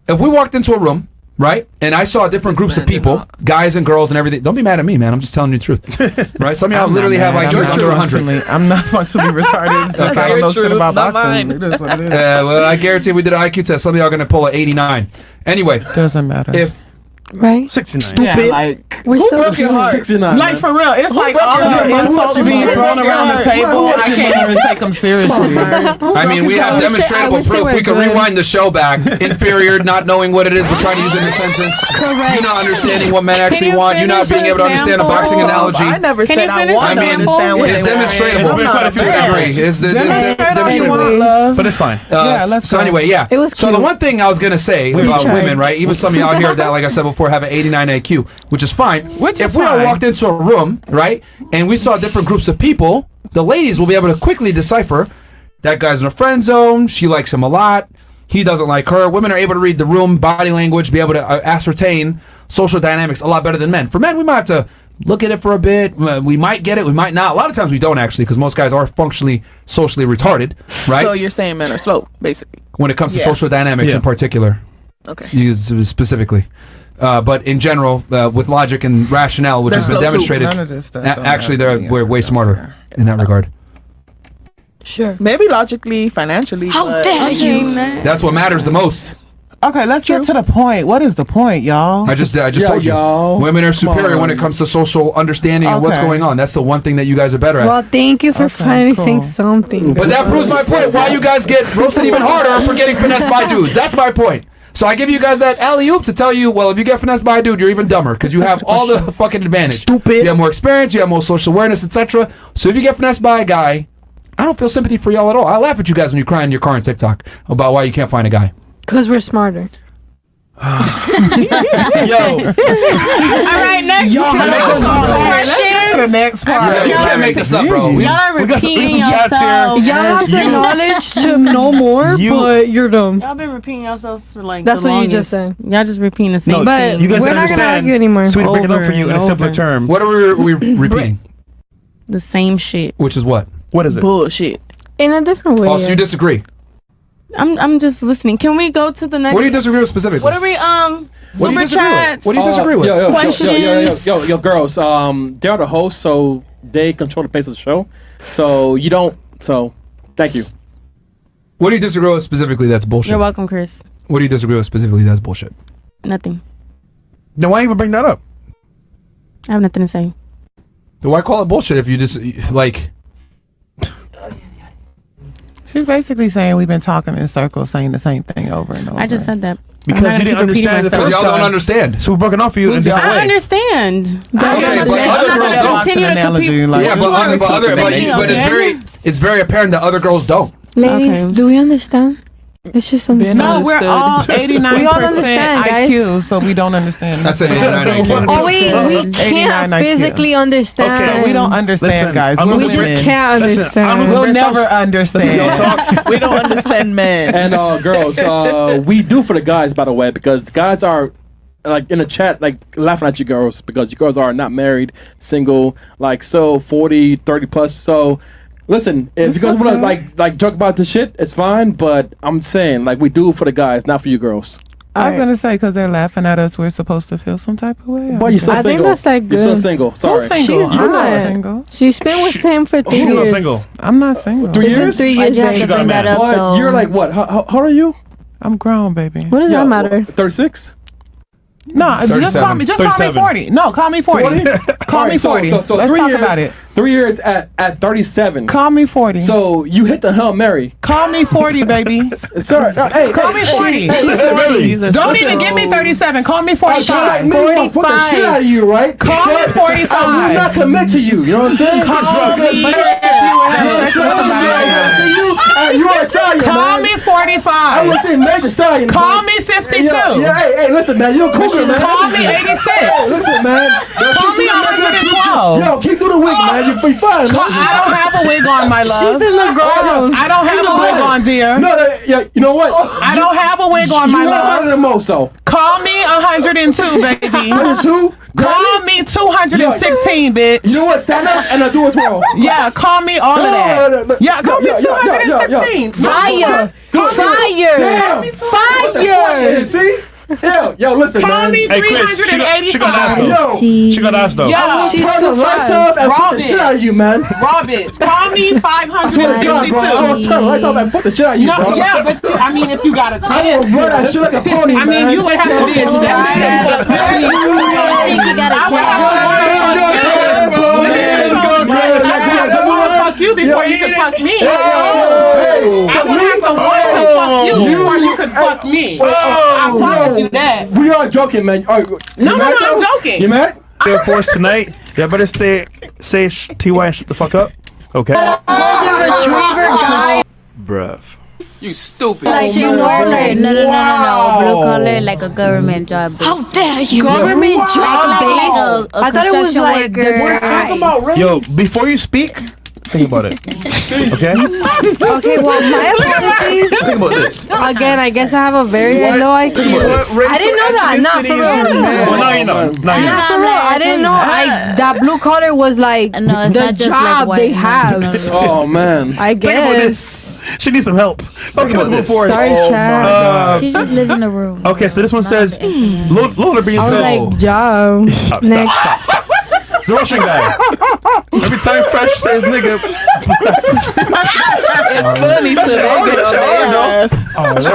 if we walked into a room, right, and I saw different groups of people, guys and girls and everything. Don't be mad at me, man. I'm just telling you the truth. Right? Some of y'all literally have IQs under 100. I'm not functionally retarded. It's just I don't know shit about boxing. It is what it is. Well, I guarantee we did an IQ test. Some of y'all are going to pull an 89. Anyway. Doesn't matter. If Right? 69. Stupid. Yeah, like, We're still broke your heart? 69. Like for real, it's like all of the insults being thrown around the table. I can't even take them seriously. I mean, we have demonstrable proof. We can rewind the show back. Inferior, not knowing what it is, but trying to use it in a sentence. Correct. You not understanding what men actually want. You not being able to understand a boxing analogy. I never said I want to understand what it's they want. demonstratable. It's demonstrable. But it's fine. So anyway, yeah. So the one thing I was gonna say about women, right? Even some of y'all here that, like I said before, have an 89 IQ, which is fine. If we all walked into a room, right, and we saw different groups of people, the ladies will be able to quickly decipher that guy's in a friend zone. She likes him a lot. He doesn't like her. Women are able to read the room, body language, be able to ascertain social dynamics a lot better than men. For men, we might have to look at it for a bit. We might get it. We might not. A lot of times we don't actually, because most guys are functionally socially retarded, right? So you're saying men are slow, basically. When it comes to social dynamics in particular. Okay. Specifically. But in general, with logic and rationale, which has been demonstrated, actually we're way smarter in that regard. Sure. Maybe logically, financially. How dare you? That's what matters the most. Okay, let's get to the point. What is the point, y'all? I just told you. Women are superior when it comes to social understanding and what's going on. That's the one thing that you guys are better at. Well, thank you for finally saying something. But that proves my point. Why you guys get roasted even harder for getting finessed by dudes. That's my point. So I give you guys that alley-oop to tell you, well, if you get finessed by a dude, you're even dumber because you have all the fucking advantage. Stupid. You have more experience, you have more social awareness, etc. So if you get finessed by a guy, I don't feel sympathy for y'all at all. I laugh at you guys when you cry in your car on TikTok about why you can't find a guy. Because we're smarter. Yo. All right, next. The next part. You can't make this up, bro. Y'all are repeating yourself. Y'all have the knowledge to know more, but you're dumb. Y'all been repeating yourself for like That's the what longest. you just said. Y'all just repeating the same But thing. You guys we're not going to argue anymore. So we break it up for you in a simpler term. What are we repeating? The same shit. Which is what? What is it? Bullshit. In a different way. Oh, so you disagree? I'm just listening. Can we go to the next? What do you disagree with specifically? What are we What do you super disagree with? chats? What do you disagree with? Questions. Yo, girls. They're the hosts, so they control the pace of the show. So you don't. So, thank you. What do you disagree with specifically? That's bullshit. You're welcome, Chris. What do you disagree with specifically? That's bullshit. Nothing. Then why even bring that up? I have nothing to say. Then why call it bullshit if you just like? She's basically saying we've been talking in circles, saying the same thing over and over. I just said that. Because you didn't understand the Because first y'all time. don't understand. So we're broken off for you in a different way. I understand. Okay, but other girls don't. Yeah, but it's very apparent that other girls don't. Ladies, do we understand? It's just understand. No, we're all 89% IQ, so we don't understand. I said 89 IQ. Oh, we can't physically understand. So we don't understand, guys. We just can't understand. We'll never understand. We don't understand men. And girls, we do for the guys, by the way, because the guys are like in the chat, like laughing at you girls because you girls are not married, single, like so 40, 30 plus. So listen, if you guys want to like joke about this shit, it's fine. But I'm saying like we do for the guys, not for you girls. I was gonna say because they're laughing at us, we're supposed to feel some type of way. Why you so I single? think that's like good. You're so single. Sorry. Who's single? She's I'm not. not single. She's been with him for 3 She's not years. single. I'm not single. 3 It's been years? 3 years, Why'd you have to babe. bring that up, though? You're like what? How old are you? I'm grown, baby. What does that matter? 36. No, just call me. Just call me 40. No, call me 40. Call me 40. Let's talk about it. 3 years at 37. Call me 40. So you hit the Hail Mary. Call me 40, baby. Sorry. Hey, call me 40. She's 40. Don't even give me 37. Call me 45. She's 45. Put the shit out of you, right? Call me 45. I will not commit to you. You know what I'm saying? Call me if you would have sex with somebody. You are a stallion, Call man. me 45. I would say major stallion. Call me 52. Hey, listen, man. You're a cougar, man. Call me 86. Hey, listen, man. Call me 112. Yo, keep through the wig, man. You're free fine, man. I don't have a wig on, my love. She's in the ground. I don't have a wig on, dear. No, you know what? I don't have a wig on, my love. You're the most, so. Call me 102, baby. 102? Call me 216, bitch. You know what? Stand up and I do a twirl. Yeah, call me all of that. Yeah, call me 216. Fire! Fire! See? Yo, listen, Call man. me 385. She got asked though. Yeah, she's so lights off and fuck the shit out of you, man. Robbins, call me 552. I will turn lights off and fuck the shit out of you, bro. Yeah, but I mean, if you got a I chance, will run that shit like a pony, I mean, you would have to be accepted. I think you got a Fuck you before you can fuck me. I would have to want to fuck you before you could fuck me. I promise you that. We are joking, man. No, I'm joking. You mad? They're forced tonight. Y'all better say TY and shut the fuck up. Okay. golden retriever guy. Bruh. You stupid. Like she work like no. Blue collar like a government job. How dare you? Government job based. I thought it was like we're talking about race. Yo, before you speak, think about it. Okay? Okay, well, my apologies. Think about this. Again, I guess I have a very low IQ. I didn't know that. Not for real. Well, now you know. Not for real. I didn't know that blue collar was like the job they have. Oh, man. I guess. Think about this. She needs some help. Think about this. Sorry, Chad. She just lives in the room. Okay, so this one says, Lola Bean I was says, like, job. Next. Stop. The Russian guy. Every time Fresh says nigga. It's funny to It's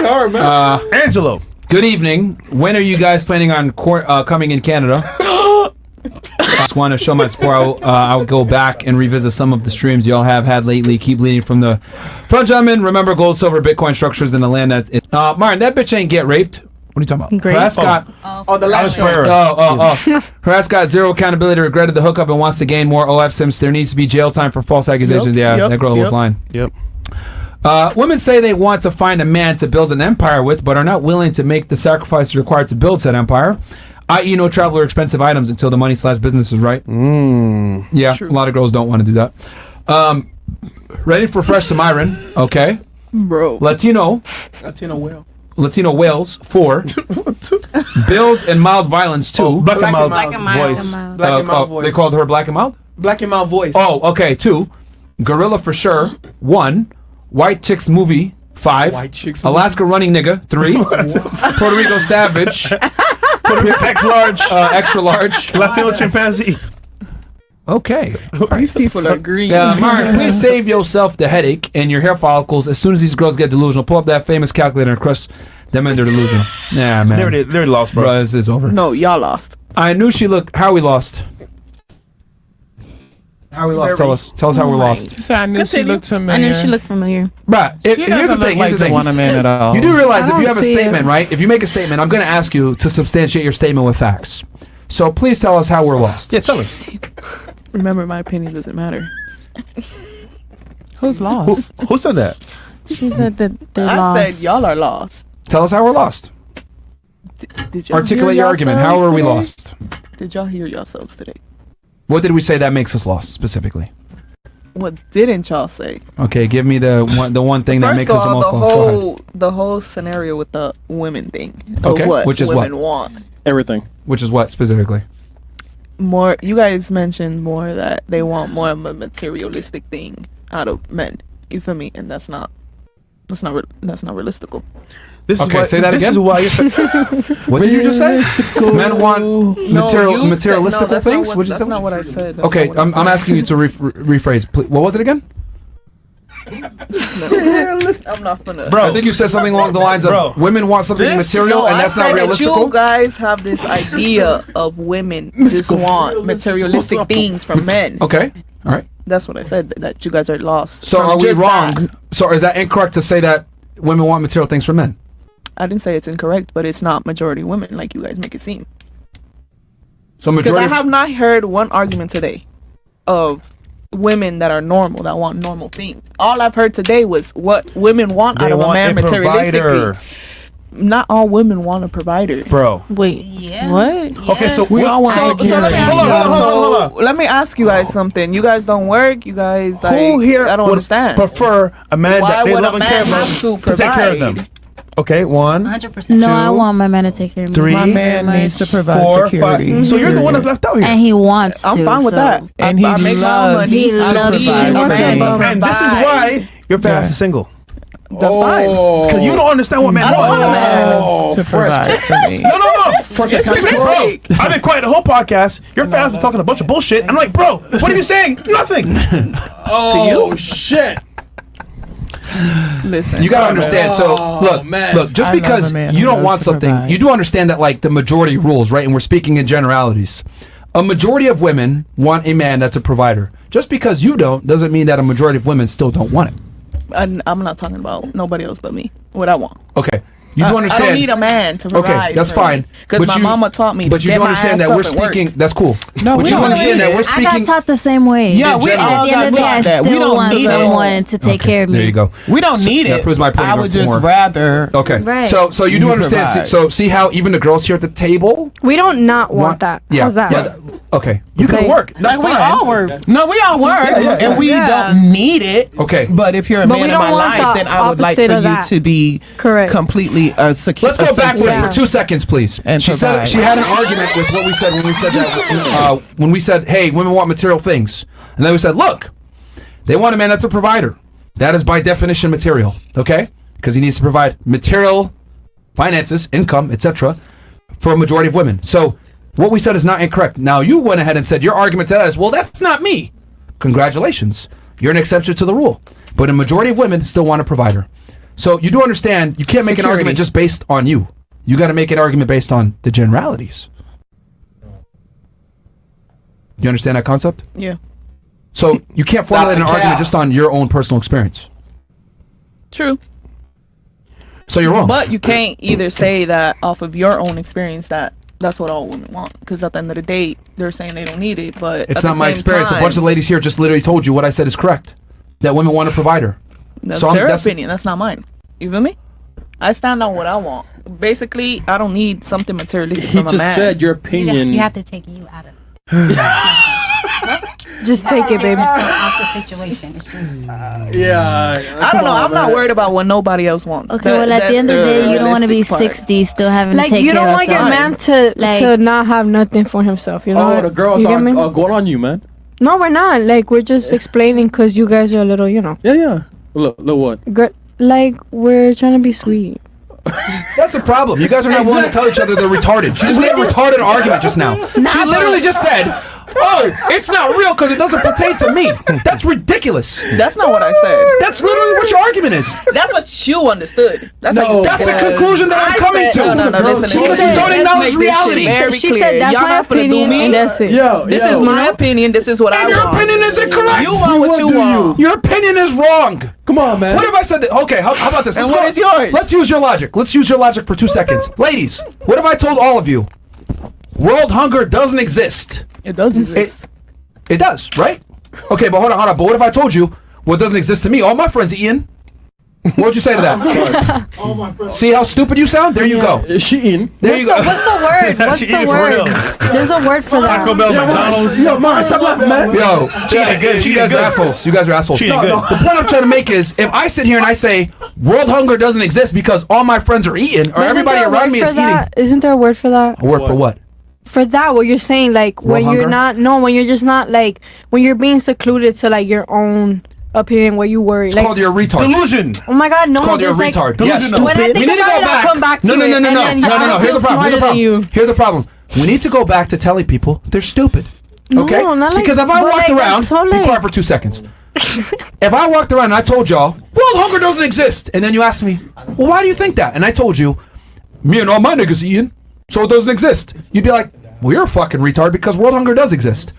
hard, man. Angelo. Good evening. When are you guys planning on coming in Canada? I just want to show my support. I'll go back and revisit some of the streams y'all have had lately. Keep leading from the front, gentlemen. Remember gold, silver, Bitcoin structures in the land that Myron, that bitch ain't get raped. What are you talking about? Her ass got the last show. Her ass got zero accountability, regretted the hookup, and wants to gain more OF sims. There needs to be jail time for false accusations. That girl was lying. Yep. Women say they want to find a man to build an empire with, but are not willing to make the sacrifices required to build said empire. I.e., no travel or expensive items until the money/business is right. Yeah, true. A lot of girls don't want to do that. Ready for fresh some iron? Okay. Bro. Latino Wales 4. Build and mild violence 2. Black and mild voice. Black and mild voice. They called her black and mild? Black and mild voice. Oh, okay. 2. Gorilla for sure 1. White Chicks Movie 5. Alaska Running Nigga 3. Puerto Rico Savage. Extra large. Latino chimpanzee. Okay. These people are green. Mark, please save yourself the headache and your hair follicles as soon as these girls get delusional. Pull up that famous calculator and crush them in their delusion. Yeah, man. They're lost, bro. It's over. No, y'all lost. I knew she looked. How we lost? How we lost? Tell us how we're lost. So I knew she looked familiar. I knew she looked familiar. Bruh, here's the thing. Here's the thing. Man at all. You do realize if you have a statement, right? If you make a statement, I'm going to ask you to substantiate your statement with facts. So please tell us how we're lost. Yeah, tell me. Remember, my opinion doesn't matter. Who's lost? Who said that? She said that they I lost. said y'all are lost. Tell us how we're lost. Did y'all Articulate hear your argument. How are we lost? Did y'all hear yourselves today? What did we say that makes us lost specifically? What didn't y'all say? Okay, give me the one thing that makes us the most lost. Go ahead. The whole scenario with the women thing. Okay, What which is women what? want. Everything. Which is what specifically? More. You guys mentioned more that they want more of a materialistic thing out of men. You feel me? And that's not realistical. Say that again. This is why. What did you just say? Men want materialistical things. That's not what I said. Okay, I'm asking you to rephrase. Please. What was it again? I'm not gonna. Bro, I think you said something along the lines of women want something material, and that's not realistic. You guys have this idea of women just want materialistic things from men. Okay, all right. That's what I said. That you guys are lost. So are we wrong? So is that incorrect to say that women want material things from men? I didn't say it's incorrect, but it's not majority women like you guys make it seem. So Because majority. I have not heard one argument today of women that are normal, that want normal things. All I've heard today was what women want out of a man materialistically. Not all women want a provider. Bro. Wait. Yeah. What? Okay, so we all want hold on. Let me ask you guys something. You guys don't work. You guys like. Who here I don't would understand. prefer a man Why that they would love a and care man about have to to take care of them? Okay, 1. 100%. No, I want my man to take care of me. 3. My man needs to provide 4, security. 5. So you're the one that's left out here. And he wants to. I'm fine with so. that. And he I make my own money. He loves I you. need a man to And this is provide. why your fast is single. That's fine. Because you don't understand what man I don't want a wants. man. to provide for me. No. It's realistic. Bro, I've been quiet the whole podcast. Your fast been talking a bunch of bullshit. I'm like, bro, what are you saying? Nothing. Oh, shit. Listen, You gotta understand. So look. Just I love because a man you who don't loves want to something, provide. you do understand that like the majority rules, right? And we're speaking in generalities. A majority of women want a man that's a provider. Just because you don't doesn't mean that a majority of women still don't want it. I'm not talking about nobody else but me. What I want. Okay. You do understand. I don't need a man to provide. Okay, that's fine. Because my mama taught me. But you get do my understand ass that we're up and work. speaking. That's cool. No, but we you don't understand need that it. we're I speaking. got taught the same way. Yeah, In we general. all At the end got of the day, I taught that. We still don't want need someone to take care of me. There you go. We don't need That it. proves my point. I would just more. rather. Okay. Right. So you do You understand. provide. So see how even the girls here at the table We don't not want that. Yeah. How's that? Yeah. Okay. You can work. That's Like we fine. all work. No, we all work, and we don't need it. Okay. But if you're a But man we in don't my want life, the then I would like for opposite you of that. to be Correct. completely secure. Let's go backwards for 2 seconds, please. And She said provide. she had an argument with what we said when we said that when we said, "Hey, women want material things," and then we said, "Look, they want a man that's a provider. That is by definition material, okay? Because he needs to provide material, finances, income, etc., for a majority of women." So what we said is not incorrect. Now you went ahead and said your argument to that is, "Well, that's not me." Congratulations, you're an exception to the rule. But a majority of women still want a provider. So you do understand you can't make an Security. argument just based on you. You got to make an argument based on the generalities. You understand that concept? Yeah. So you can't formulate an argument just on your own personal experience. True. So you're wrong. But you can't either say that off of your own experience that that's what all women want. Because at the end of the day, they're saying they don't need it. But It's at not the my same experience. time, A bunch of ladies here just literally told you what I said is correct. That women want a provider. That's So their opinion. That's not mine. You feel me? I stand on what I want. Basically, I don't need something materialistic He from a just man. said your opinion. You have to take you out of it. Just take it, baby. Out the situation. It's just. Yeah. I don't know. I'm not worried about what nobody else wants. Okay, well, at the end of the day, you don't want to be 60 still having Like to take you care don't of want your someone. man to Like- not have nothing for himself. You know? Oh, what? the girls You get me? are going on you, man. No, we're not. Like we're just explaining because you guys are a little, you know. Yeah. Look what? Like we're trying to be sweet. That's the problem. You guys are not willing to tell each other they're retarded. She just made a retarded argument just now. She literally just said, "Oh, it's not real because it doesn't pertain to me." That's ridiculous. That's not what I said. That's literally what your argument is. That's what you understood. That's how you That's the said. conclusion that I'm I coming said- to. No, listen. Because you don't acknowledge reality. She said that's my opinion and that's it. This is my opinion. This is what I want. Your opinion is incorrect. You want what you want. Your opinion is wrong. Come on, man. What if I said that? Okay, how about this? And what is yours? Let's use your logic. Let's use your logic for 2 seconds. Ladies, what if I told all of you world hunger doesn't exist? It does exist. It does, right? Okay, but hold on. But what if I told you what doesn't exist to me? All my friends eating. What would you say to that? See how stupid you sound? There you go. Is she eating? There you go. What's the word? What's She the eating for real. word? There's a word for that. Taco Bell, McDonald's. Yo, Myron, stop laughing, man. Yo, She eating good. She you guys eating are good. assholes. You guys are assholes. She eating No, good. the point I'm trying to make is, if I sit here and I say world hunger doesn't exist because all my friends are eating, or Isn't everybody there a around word me for is eating, that? Isn't there a word for that? a word for what? For that, what you're saying, like World when you're hunger? when you're just not like when you're being secluded to like your own opinion, where you worry. It's Like, called you're a retard. Delusion. oh my God, no. It's called you're a there's, like, retard. Yes, When I think we need to about go it, I'll back. come back to No. it, and then I Here's the feel problem. Here's the smarter than problem. you. Here's the problem. We need to go back to telling people they're stupid. Okay? No, not like- Because if I but, walked like, around, that's so, be like- quiet for 2 seconds. If I walked around and I told y'all, world hunger doesn't exist, and then you asked me, well, why do you think that? And I told you, me and all my niggas eating, so it doesn't exist. You'd be like, well, you're a fucking retard because world hunger does exist.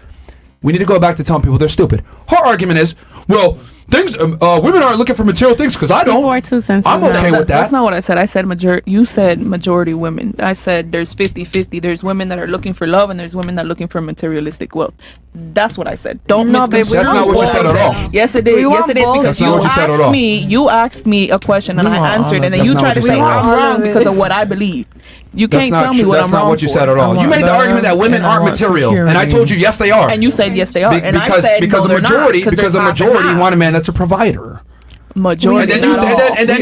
We need to go back to telling people they're stupid. Her argument is, well, things women aren't looking for material things because I don't. I'm okay with that. That's not what I said. I said you said majority women. I said there's 50-50. There's women that are looking for love and there's women that are looking for materialistic wealth. That's what I said. Don't No, babe, misconstrue. That's not what you said at all. Yes, it did. We Yes, want it is. both. Because That's not what you said at all. you asked me a question and You I want answered, all and then of you it. tried to That's say not what you I'm said. wrong because of what I believe. You That's can't not tell me true. what That's I'm not wrong what you for. said at all. You made the argument that women aren't material, and I told you yes they are. And you said yes they are. And I because said because no, a they're not, majority because because a there's half and majority half. want a man that's a provider. majority. And then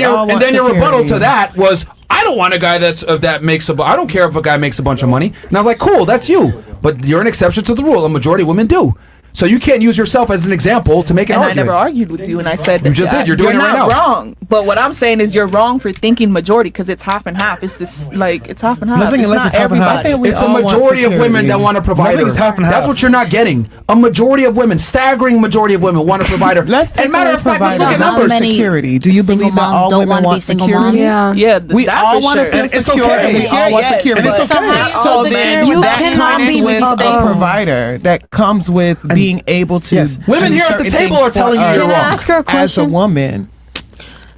your rebuttal to that was, I don't want a guy that makes I don't care if a guy makes a bunch of money. And I was like, cool, that's you, but you're an exception to the rule. A majority of women do. So you can't use yourself as an example to make an argument. I never argued with you, and I said that you just did. You're doing it right now. You're not wrong, but what I'm saying is you're wrong for thinking majority because it's half and half. It's this it's half and half. Nothing it's not everybody. It's a majority of women that want a provider. Half and half. That's what you're not getting. A majority of women, staggering majority of women, want a provider. And matter of fact, let's look at numbers. Security. Do you believe that all women want security? Yeah. We all want to feel secure. We all want security. It's okay. So then that comes with a provider. That comes with being able to. Women here at the table are telling you you're wrong. Ask her a question? As a woman,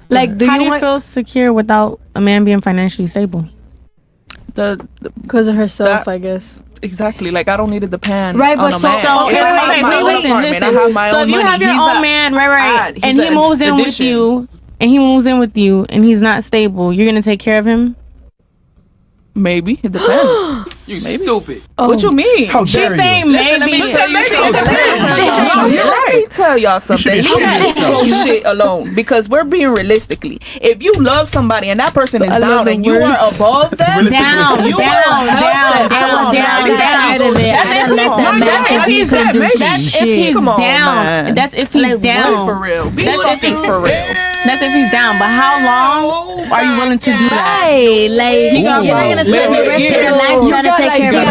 like, How do you feel secure without a man being financially stable? Because of herself, I guess. Exactly. Like, I don't need to depend right, but on a man. Listen. So if you have your own man, right, and he moves in with you, and he's not stable, you're gonna take care of him? Maybe. It depends. You stupid. What you mean? How dare She's saying maybe. She said maybe. It depends. You're right. Let me tell y'all something. You can't do shit alone because we're being realistically. If you love somebody and that person is down and you are above them, down. That's if he's down. That's if he's down. For real. That's if he's down. But how long are you willing to do that? Right, like you're not gonna spend the rest of your life trying to take care of your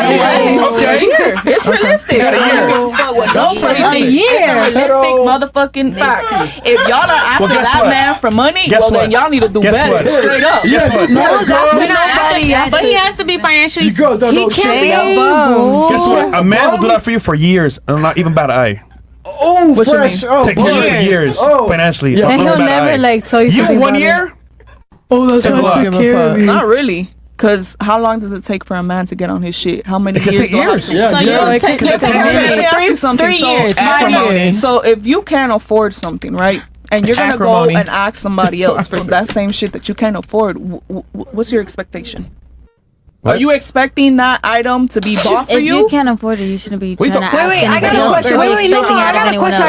It's realistic. A year. It's a realistic motherfucking fact. If y'all are after that man for money, well then y'all need to do better. Straight up. Guess what? But he has to be financially. He can't be above. Guess what? A man will do that for you for years and not even bat an eye. Oh, what fresh. You mean? Take care of you for years financially. And he'll never tell you. You 1 year? Oh, that's not took care of me. Not really. Because how long does it take for a man to get on his shit? How many It could years? take years. So you take 3 years, 5 years. So if you can't afford something, right? And you're going to go and ask somebody else for that same shit that you can't afford, what's your expectation? What? Are you expecting that item to be bought for you? If you can't afford it, you shouldn't be trying to ask. Wait, I got a question. Wait, no, I got a question.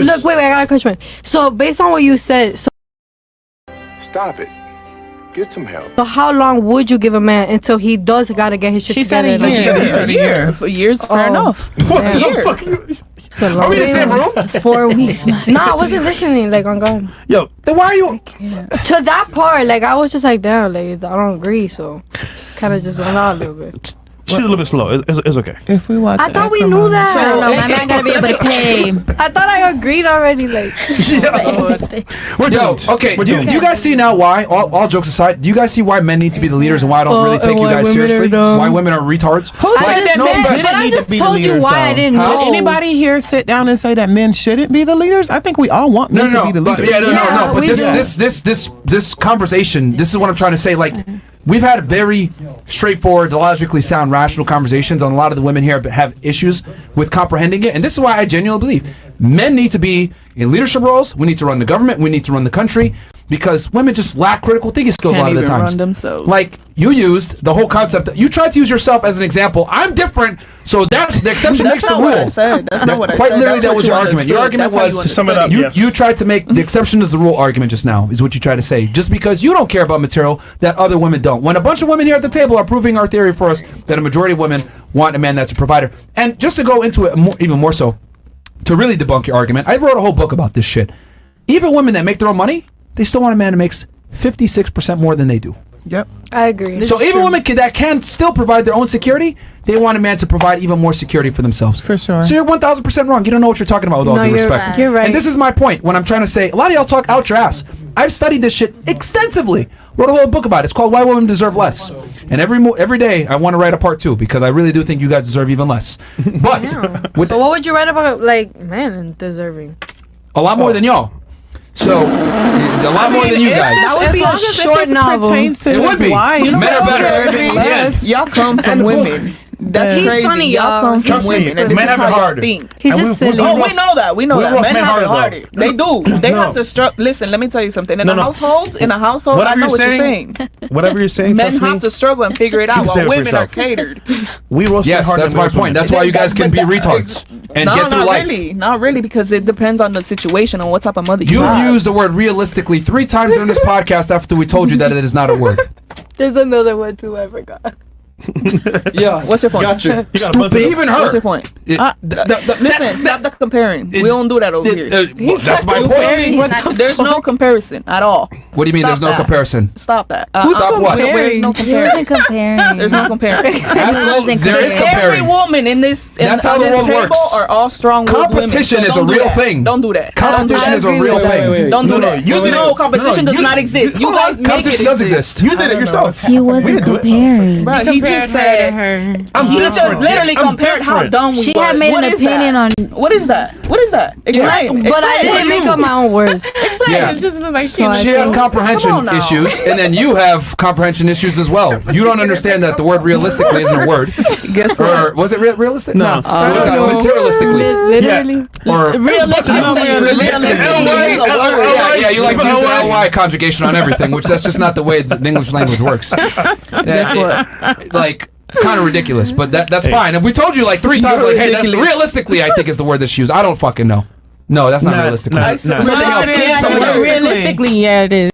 Look, I got a question. So based on what you said, stop it. Get some help. So how long would you give a man until he does gotta get his shit together? She said a year. For years, fair enough. What the fuck? Are we in the same room? 4 weeks, man. No, I wasn't listening. Like, on God. Yo, then why are you? To that part, like, I was just like, damn, like, I don't agree. So, kind of just went out a little bit. She's a little bit slow. It's okay. If we watch, I thought we knew that. I don't know. My man gotta be able to pay. I thought I agreed already. Like, okay. You guys see now why? All jokes aside, do you guys see why men need to be the leaders and why I don't really take you guys seriously? Why women are retards? I just told you why I didn't know. Did anybody here sit down and say that men shouldn't be the leaders? I think we all want men to be the leaders. But this conversation, this is what I'm trying to say. Like, we've had very straightforward, logically sound, rational conversations, and a lot of the women here have issues with comprehending it. And this is why I genuinely believe men need to be in leadership roles. We need to run the government. We need to run the country, because women just lack critical thinking skills a lot of the times. Like, you used the whole concept. You tried to use yourself as an example. I'm different, so that's the exception makes the rule. That's not what I said. Quite literally, that was your argument. Your argument was, to sum it up, you tried to make the exception is the rule argument just now, is what you tried to say. Just because you don't care about material that other women don't. When a bunch of women here at the table are proving our theory for us that a majority of women want a man that's a provider. And just to go into it even more so, to really debunk your argument, I wrote a whole book about this shit. Even women that make their own money, they still want a man who makes 56% more than they do. Yep. I agree. So even women that can still provide their own security, they want a man to provide even more security for themselves. For sure. So you're 1,000% wrong. You don't know what you're talking about, with all due respect. You're right. And this is my point when I'm trying to say, a lot of y'all talk out your ass. I've studied this shit extensively. Wrote a whole book about it. It's called Why Women Deserve Less. And every day I want to write a part 2, because I really do think you guys deserve even less. But so what would you write about, like, men deserving? A lot more than y'all. So a lot more than you guys. That would be a short novel. It would be. Men are better. Yes. Y'all come from women. That's He's crazy. funny, Y'all y'all. come from Trust me, women, and this men is have it how y'all hard. think. He's just silly. Oh, we know that. We know We that. roast Men men have it harder, harder. They do. They have to struggle. Listen, let me tell you something. In a household, I know what you're saying. Whatever you're saying, Men trust me, have to struggle and figure it You out, can say while it for women are yourself. catered. we roast men Yes, harder that's than my most point. women. That's why you guys can be retards and No, get through not life. really. Not really, because it depends on the situation and what type of mother you You've have. used the word realistically 3 times during this podcast after we told you that it is not a word. There's another one too. I forgot. Yeah. What's your point? Gotcha. Stupid. Even her. What's your point? Listen, stop the comparing. We don't do that over here. Well, that's my point. There's no comparison at all. What do you mean Stop there's no that. comparison? Stop that. Stop what? There's no He comparing. wasn't comparing. There's no comparing. Absolutely. There is Every comparing. woman in this That's how on the this world table works. are all strong-willed women. Competition So is a don't do real that. thing. Don't do that. Competition is a real thing. Don't do that. No, competition does not exist. You guys make it Competition does exist. You did it yourself. He wasn't comparing. Bro, he just said I'm he just different. literally I'm compared how different. dumb we She was. had made What an is opinion that? on. What is that? What is that? Explain. But I Explain. didn't make up my own words. Explain. Yeah. It just looks like So I She has think- comprehension Come on now. issues, and then you have comprehension issues as well. You don't understand that the word realistically isn't a word. Guess Or what? was it realistic? No. What was that? Materialistically. Literally. Or Realistic. yeah, you like to use the ly conjugation on everything, which that's just not the way the English language works. Guess what? Like, kind of ridiculous, but that's fine. If we told you like 3 times, like, hey, that's ridiculous. realistically, I think is the word that's used. I don't fucking know. No, that's not realistically. Nah. Something else. Realistically, Something else. Realistically, yeah, it is.